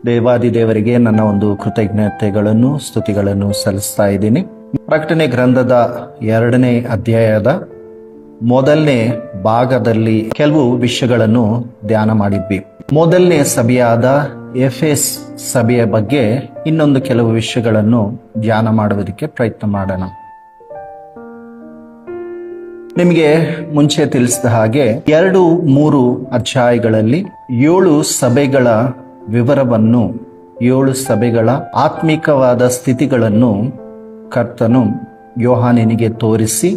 ದೇವಾದಿದೇವರಿಗೆ ನನ್ನ ಒಂದು ಕೃತಜ್ಞತೆಗಳನ್ನು ಸ್ತುತಿಗಳನ್ನು ಸಲ್ಲಿಸ್ತಾ ಇದ್ದೀನಿ. ಪ್ರಕಟಣೆ ಗ್ರಂಥದ 2ನೇ ಅಧ್ಯಾಯದ ಮೊದಲನೇ ಭಾಗದಲ್ಲಿ ಕೆಲವು ವಿಷಯಗಳನ್ನು ಧ್ಯಾನ ಮಾಡಿದ್ವಿ. ಮೊದಲನೇ ಸಭೆಯಾದ ಎಫೆಸ್ ಸಭೆಯ ಬಗ್ಗೆ ಇನ್ನೊಂದು ಕೆಲವು ವಿಷಯಗಳನ್ನು ಧ್ಯಾನ ಮಾಡುವುದಕ್ಕೆ ಪ್ರಯತ್ನ ಮಾಡೋಣ. ನಿಮಗೆ ಮುಂಚೆ ತಿಳಿಸಿದ ಹಾಗೆ 2-3 ಅಧ್ಯಾಯಗಳಲ್ಲಿ 7 ಸಭೆಗಳ ವಿವರವನ್ನು, 7 ಸಭೆಗಳ ಆತ್ಮಿಕವಾದ ಸ್ಥಿತಿಗಳನ್ನು ಕರ್ತನು ಯೋಹಾನನಿಗೆ ತೋರಿಸಿ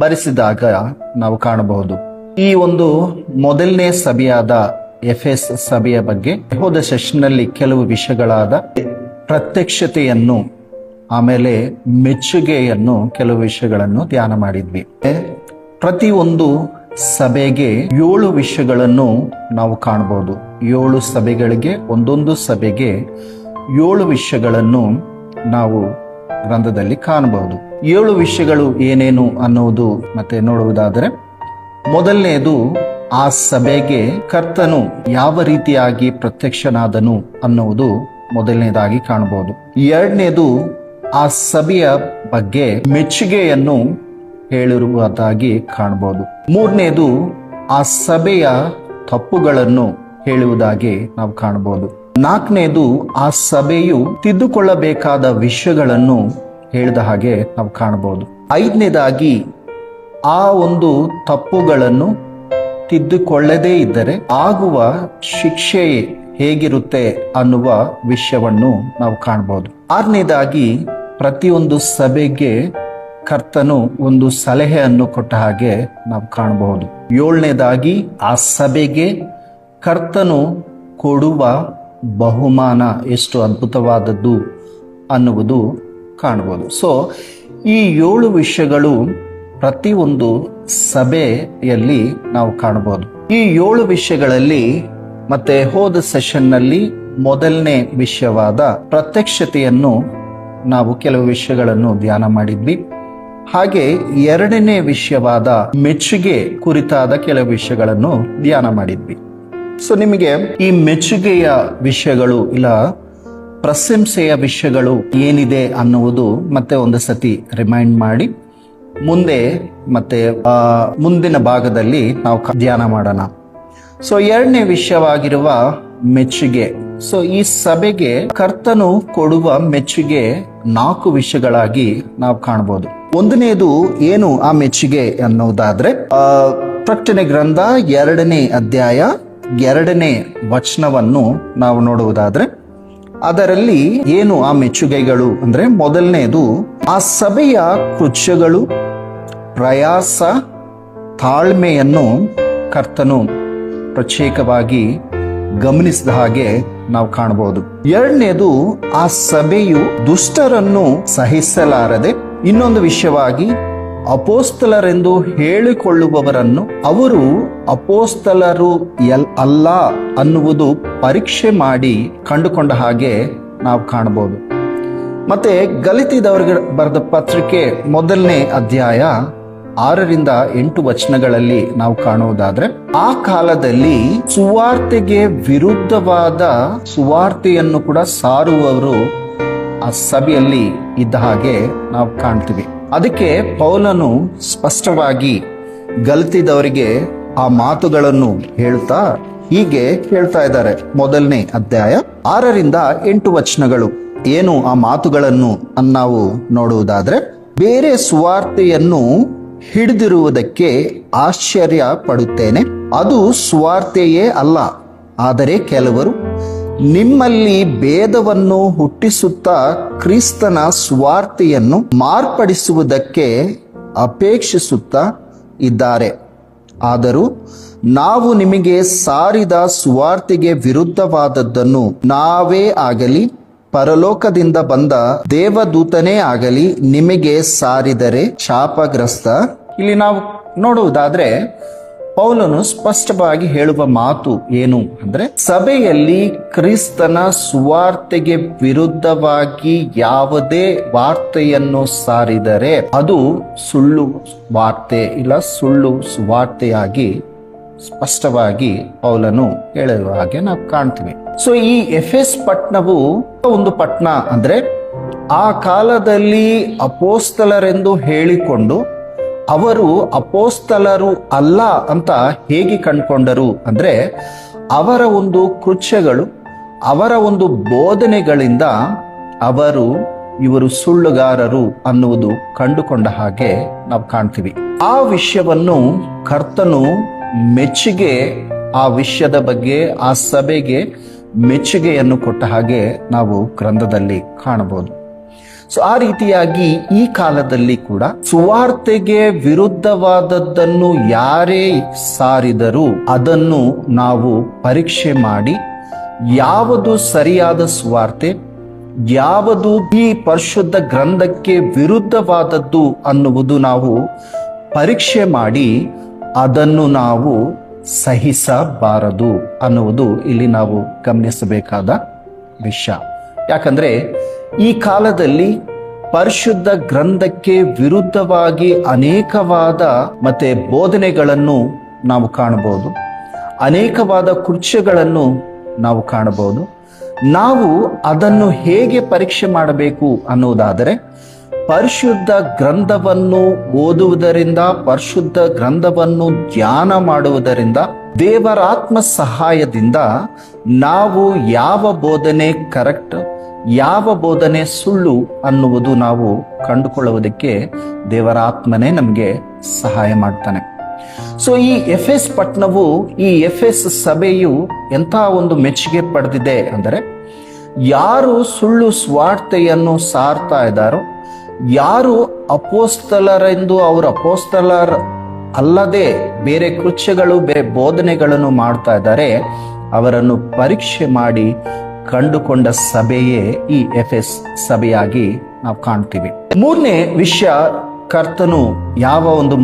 ಬರೆಸಿದಾಗ ನಾವು ಕಾಣಬಹುದು. ಈ ಒಂದು ಮೊದಲನೇ ಸಭೆಯಾದ ಎಫೆಸ್ ಸಭೆಯ ಬಗ್ಗೆ ಹೋದ ಸೆಷನ್ನಲ್ಲಿ ಕೆಲವು ವಿಷಯಗಳಾದ ಪ್ರತ್ಯಕ್ಷತೆಯನ್ನು, ಆಮೇಲೆ ಮೆಚ್ಚುಗೆಯನ್ನು, ಕೆಲವು ವಿಷಯಗಳನ್ನು ಧ್ಯಾನ ಮಾಡಿದ್ವಿ. ಪ್ರತಿಯೊಂದು ಸಭೆಗೆ 7 ವಿಷಯಗಳನ್ನು ನಾವು ಕಾಣಬಹುದು. 7 ಸಭೆಗಳಿಗೆ, ಒಂದೊಂದು ಸಭೆಗೆ 7 ವಿಷಯಗಳನ್ನು ನಾವು ಗ್ರಂಥದಲ್ಲಿ ಕಾಣಬಹುದು. 7 ವಿಷಯಗಳು ಏನೇನು ಅನ್ನುವುದು ಮತ್ತೆ ನೋಡುವುದಾದರೆ, ಮೊದಲನೇದು ಆ ಸಭೆಗೆ ಕರ್ತನು ಯಾವ ರೀತಿಯಾಗಿ ಪ್ರತ್ಯಕ್ಷನಾದನು ಅನ್ನುವುದು ಮೊದಲನೇದಾಗಿ ಕಾಣಬಹುದು. 2ನೇದು ಆ ಸಭೆಯ ಬಗ್ಗೆ ಮೆಚ್ಚುಗೆಯನ್ನು ಹೇಳಿರುವುದಾಗಿ ಕಾಣಬಹುದು. 3ನೇದು ಆ ಸಭೆಯ ತಪ್ಪುಗಳನ್ನು ಹೇಳುವುದಾಗಿ ನಾವು ಕಾಣಬಹುದು. 4ನೇದು ಆ ಸಭೆಯು ತಿದ್ದುಕೊಳ್ಳಬೇಕಾದ ವಿಷಯಗಳನ್ನು ಹೇಳಿದ ಹಾಗೆ ನಾವು ಕಾಣಬಹುದು. 5ನೇದಾಗಿ ಆ ಒಂದು ತಪ್ಪುಗಳನ್ನು ತಿದ್ದುಕೊಳ್ಳದೇ ಇದ್ದರೆ ಆಗುವ ಶಿಕ್ಷೆ ಹೇಗಿರುತ್ತೆ ಅನ್ನುವ ವಿಷಯವನ್ನು ನಾವು ಕಾಣಬಹುದು. 6ನೇದಾಗಿ ಪ್ರತಿಯೊಂದು ಸಭೆಗೆ ಕರ್ತನು ಒಂದು ಸಲಹೆಯನ್ನು ಕೊಟ್ಟ ಹಾಗೆ ನಾವು ಕಾಣಬಹುದು. 7ನೇದಾಗಿ ಆ ಸಭೆಗೆ ಕರ್ತನು ಕೊಡುವ ಬಹುಮಾನ ಎಷ್ಟು ಅದ್ಭುತವಾದದ್ದು ಅನ್ನುವುದು ಕಾಣಬಹುದು. ಸೊ ಈ 7 ವಿಷಯಗಳು ಪ್ರತಿಯೊಂದು ಸಭೆಯಲ್ಲಿ ನಾವು ಕಾಣಬಹುದು. ಈ 7 ವಿಷಯಗಳಲ್ಲಿ ಮತ್ತೆ ಹೋದ ಸೆಷನ್ನಲ್ಲಿ ಮೊದಲನೇ ವಿಷಯವಾದ ಪ್ರತ್ಯಕ್ಷತೆಯನ್ನು ನಾವು ಕೆಲವು ವಿಷಯಗಳನ್ನು ಧ್ಯಾನ ಮಾಡಿದ್ವಿ. ಹಾಗೆ 2ನೇ ವಿಷಯವಾದ ಮೆಚ್ಚುಗೆ ಕುರಿತಾದ ಕೆಲವು ವಿಷಯಗಳನ್ನು ಧ್ಯಾನ ಮಾಡಿದ್ವಿ. ಸೊ ನಿಮಗೆ ಈ ಮೆಚ್ಚುಗೆಯ ವಿಷಯಗಳು ಇಲ್ಲ ಪ್ರಶಂಸೆಯ ವಿಷಯಗಳು ಏನಿದೆ ಅನ್ನುವುದು ಮತ್ತೆ ಒಂದು ಸತಿ ರಿಮೈಂಡ್ ಮಾಡಿ ಮುಂದೆ ಮತ್ತೆ ಮುಂದಿನ ಭಾಗದಲ್ಲಿ ನಾವು ಧ್ಯಾನ ಮಾಡೋಣ. ಸೊ 2ನೇ ವಿಷಯವಾಗಿರುವ ಮೆಚ್ಚುಗೆ. ಸೊ ಈ ಸಭೆಗೆ ಕರ್ತನು ಕೊಡುವ ಮೆಚ್ಚುಗೆ 4 ವಿಷಯಗಳಾಗಿ ನಾವು ಕಾಣಬಹುದು. 1ನೇದು ಏನು ಆ ಮೆಚ್ಚುಗೆ ಅನ್ನೋದಾದ್ರೆ, ಪ್ರಕಟಣೆ ಗ್ರಂಥ 2ನೇ ಅಧ್ಯಾಯ 2ನೇ ವಚನವನ್ನು ನಾವು ನೋಡುವುದಾದ್ರೆ, ಅದರಲ್ಲಿ ಏನು ಆ ಮೆಚ್ಚುಗೆಗಳು ಅಂದ್ರೆ, ಮೊದಲನೇದು ಆ ಸಭೆಯ ಕೃತ್ಯಗಳು, ಪ್ರಯಾಸ, ತಾಳ್ಮೆಯನ್ನು ಕರ್ತನು ಪ್ರತ್ಯೇಕವಾಗಿ ಗಮನಿಸಿದ ಹಾಗೆ ನಾವು ಕಾಣಬಹುದು. 2ನೇದು ಆ ಸಭೆಯು ದುಷ್ಟರನ್ನು ಸಹಿಸಲಾರದೆ, ಇನ್ನೊಂದು ವಿಷಯವಾಗಿ ಅಪೋಸ್ತಲರೆಂದು ಹೇಳಿಕೊಳ್ಳುವವರನ್ನು ಅವರು ಅಪೋಸ್ತಲರು ಅಲ್ಲ ಅನ್ನುವುದು ಪರೀಕ್ಷೆ ಮಾಡಿ ಕಂಡುಕೊಂಡ ಹಾಗೆ ನಾವು ಕಾಣಬಹುದು. ಮತ್ತೆ ಗಲಾತ್ಯದವರಿಗೆ ಬರೆದ ಪತ್ರಿಕೆ 1ನೇ ಅಧ್ಯಾಯ 6-8 ವಚನಗಳಲ್ಲಿ ನಾವು ಕಾಣುವುದಾದ್ರೆ, ಆ ಕಾಲದಲ್ಲಿ ಸುವಾರ್ತೆಗೆ ವಿರುದ್ಧವಾದ ಸುವಾರ್ತೆಯನ್ನು ಕೂಡ ಸಾರುವವರು ಆ ಸಭೆಯಲ್ಲಿ ಇದ್ದ ಹಾಗೆ ನಾವು ಕಾಣ್ತೀವಿ. ಅದಕ್ಕೆ ಪೌಲನು ಸ್ಪಷ್ಟವಾಗಿ ಗಲಾತ್ಯದವರಿಗೆ ಆ ಮಾತುಗಳನ್ನು ಹೇಳ್ತಾ ಹೀಗೆ ಹೇಳ್ತಾ ಇದ್ದಾರೆ. 1ನೇ ಅಧ್ಯಾಯ 6-8 ವಚನಗಳು ಏನು ಆ ಮಾತುಗಳನ್ನು ನಾವು ನೋಡುವುದಾದ್ರೆ, ಬೇರೆ ಸುವಾರ್ತೆಯನ್ನು ಹಿಡಿದಿರುವುದಕ್ಕೆ ಆಶ್ಚರ್ಯ ಪಡುತ್ತೇನೆ. ಅದು ಸುವಾರ್ತೆಯೇ ಅಲ್ಲ. ಆದರೆ ಕೆಲವರು ನಿಮ್ಮಲ್ಲಿ ಭೇದವನ್ನು ಹುಟ್ಟಿಸುತ್ತಾ ಕ್ರಿಸ್ತನ ಸುವಾರ್ತೆಯನ್ನು ಮಾರ್ಪಡಿಸುವುದಕ್ಕೆ ಅಪೇಕ್ಷಿಸುತ್ತಾ ಇದ್ದಾರೆ. ಆದರೂ ನಾವು ನಿಮಗೆ ಸಾರಿದ ಸುವಾರ್ತೆಗೆ ವಿರುದ್ಧವಾದದ್ದನ್ನು ನಾವೇ ಆಗಲಿ ಪರಲೋಕದಿಂದ ಬಂದ ದೇವದೂತನೇ ಆಗಲಿ ನಿಮಗೆ ಸಾರಿದರೆ ಶಾಪಗ್ರಸ್ತ. ಇಲ್ಲಿ ನಾವು ನೋಡುವುದಾದ್ರೆ ಪೌಲನು ಸ್ಪಷ್ಟವಾಗಿ ಹೇಳುವ ಮಾತು ಏನು ಅಂದ್ರೆ, ಸಭೆಯಲ್ಲಿ ಕ್ರಿಸ್ತನ ಸುವಾರ್ತೆಗೆ ವಿರುದ್ಧವಾಗಿ ಯಾವುದೇ ವಾರ್ತೆಯನ್ನು ಸಾರಿದರೆ ಅದು ಸುಳ್ಳು ವಾರ್ತೆ ಇಲ್ಲ ಸುಳ್ಳು ಸುವಾರ್ತೆಯಾಗಿ ಸ್ಪಷ್ಟವಾಗಿ ಪೌಲನು ಹೇಳುವ ಹಾಗೆ ನಾವು ಕಾಣ್ತೀವಿ. ಸೊ ಈ ಎಫೆಸ್ ಪಟ್ಟಣವು ಒಂದು ಪಟ್ಟಣ ಅಂದ್ರೆ ಆ ಕಾಲದಲ್ಲಿ ಅಪೋಸ್ತಲರೆಂದು ಹೇಳಿಕೊಂಡು ಅವರು ಅಪೋಸ್ತಲರು ಅಲ್ಲ ಅಂತ ಹೇಗೆ ಕಂಡುಕೊಂಡರು ಅಂದ್ರೆ ಅವರ ಒಂದು ಕೃತ್ಯಗಳು, ಅವರ ಒಂದು ಬೋಧನೆಗಳಿಂದ ಇವರು ಸುಳ್ಳುಗಾರರು ಅನ್ನುವುದು ಕಂಡುಕೊಂಡ ಹಾಗೆ ನಾವು ಕಾಣ್ತೀವಿ. ಆ ವಿಷಯವನ್ನು ಕರ್ತನು ಮೆಚ್ಚುಗೆ, ಆ ವಿಷಯದ ಬಗ್ಗೆ ಆ ಸಭೆಗೆ ಮೆಚ್ಚುಗೆಯನ್ನು ಕೊಟ್ಟ ಹಾಗೆ ನಾವು ಗ್ರಂಥದಲ್ಲಿ ಕಾಣಬಹುದು. ಸೊ ಆ ರೀತಿಯಾಗಿ ಈ ಕಾಲದಲ್ಲಿ ಕೂಡ ಸುವಾರ್ತೆಗೆ ವಿರುದ್ಧವಾದದ್ದನ್ನು ಯಾರೇ ಸಾರಿದರೂ ಅದನ್ನು ನಾವು ಪರೀಕ್ಷೆ ಮಾಡಿ ಯಾವುದು ಸರಿಯಾದ ಸುವಾರ್ತೆ, ಯಾವುದು ಈ ಪರಿಶುದ್ಧ ಗ್ರಂಥಕ್ಕೆ ವಿರುದ್ಧವಾದದ್ದು ಅನ್ನುವುದು ನಾವು ಪರೀಕ್ಷೆ ಮಾಡಿ ಅದನ್ನು ನಾವು ಸಹಿಸಬಾರದು ಅನ್ನುವುದು ಇಲ್ಲಿ ನಾವು ಗಮನಿಸಬೇಕಾದ ವಿಷಯ. ಯಾಕಂದ್ರೆ ಈ ಕಾಲದಲ್ಲಿ ಪರಿಶುದ್ಧ ಗ್ರಂಥಕ್ಕೆ ವಿರುದ್ಧವಾಗಿ ಅನೇಕವಾದ ಮತ್ತೆ ಬೋಧನೆಗಳನ್ನು ನಾವು ಕಾಣಬಹುದು, ಅನೇಕವಾದ ಕೃತ್ಯಗಳನ್ನು ನಾವು ಕಾಣಬಹುದು. ನಾವು ಅದನ್ನು ಹೇಗೆ ಪರೀಕ್ಷೆ ಮಾಡಬೇಕು ಅನ್ನುವುದಾದರೆ ಪರಿಶುದ್ಧ ಗ್ರಂಥವನ್ನು ಓದುವುದರಿಂದ, ಪರಿಶುದ್ಧ ಗ್ರಂಥವನ್ನು ಧ್ಯಾನ ಮಾಡುವುದರಿಂದ, ದೇವರಾತ್ಮ ಸಹಾಯದಿಂದ ನಾವು ಯಾವ ಬೋಧನೆ ಕರೆಕ್ಟ್, ಯಾವ ಬೋಧನೆ ಸುಳ್ಳು ಅನ್ನುವುದು ನಾವು ಕಂಡುಕೊಳ್ಳುವುದಕ್ಕೆ ದೇವರಾತ್ಮನೇ ನಮಗೆ ಸಹಾಯ ಮಾಡ್ತಾನೆ. ಸೊ ಈ ಎಫೆಸ್ ಪಟ್ಟಣವು, ಈ ಎಫೆಸ್ ಸಭೆಯು ಎಂಥ ಒಂದು ಮೆಚ್ಚುಗೆ ಪಡೆದಿದೆ ಅಂದರೆ ಯಾರು ಸುಳ್ಳು ಸ್ವಾರ್ಥೆಯನ್ನು ಸಾರ್ತಾ ಇದ್ದಾರೋ, ಯಾರು ಅಪೋಸ್ತಲರೆಂದು ಅವರು ಅಪೋಸ್ತಲರ್ ಅಲ್ಲದೆ ಬೇರೆ ಕೃತ್ಯಗಳು, ಬೇರೆ ಬೋಧನೆಗಳನ್ನು ಮಾಡ್ತಾ ಇದ್ದಾರೆ, ಅವರನ್ನು ಪರೀಕ್ಷೆ ಮಾಡಿ ಕಂಡುಕೊಂಡ ಸಭೆಯೇ ಈ ಎಫೆಸ್ ಸಭೆಯಾಗಿ ನಾವು ಕಾಣ್ತೀವಿ. ಮೂರನೇ ವಿಷಯ, ಕರ್ತನು ಯಾವ ಒಂದು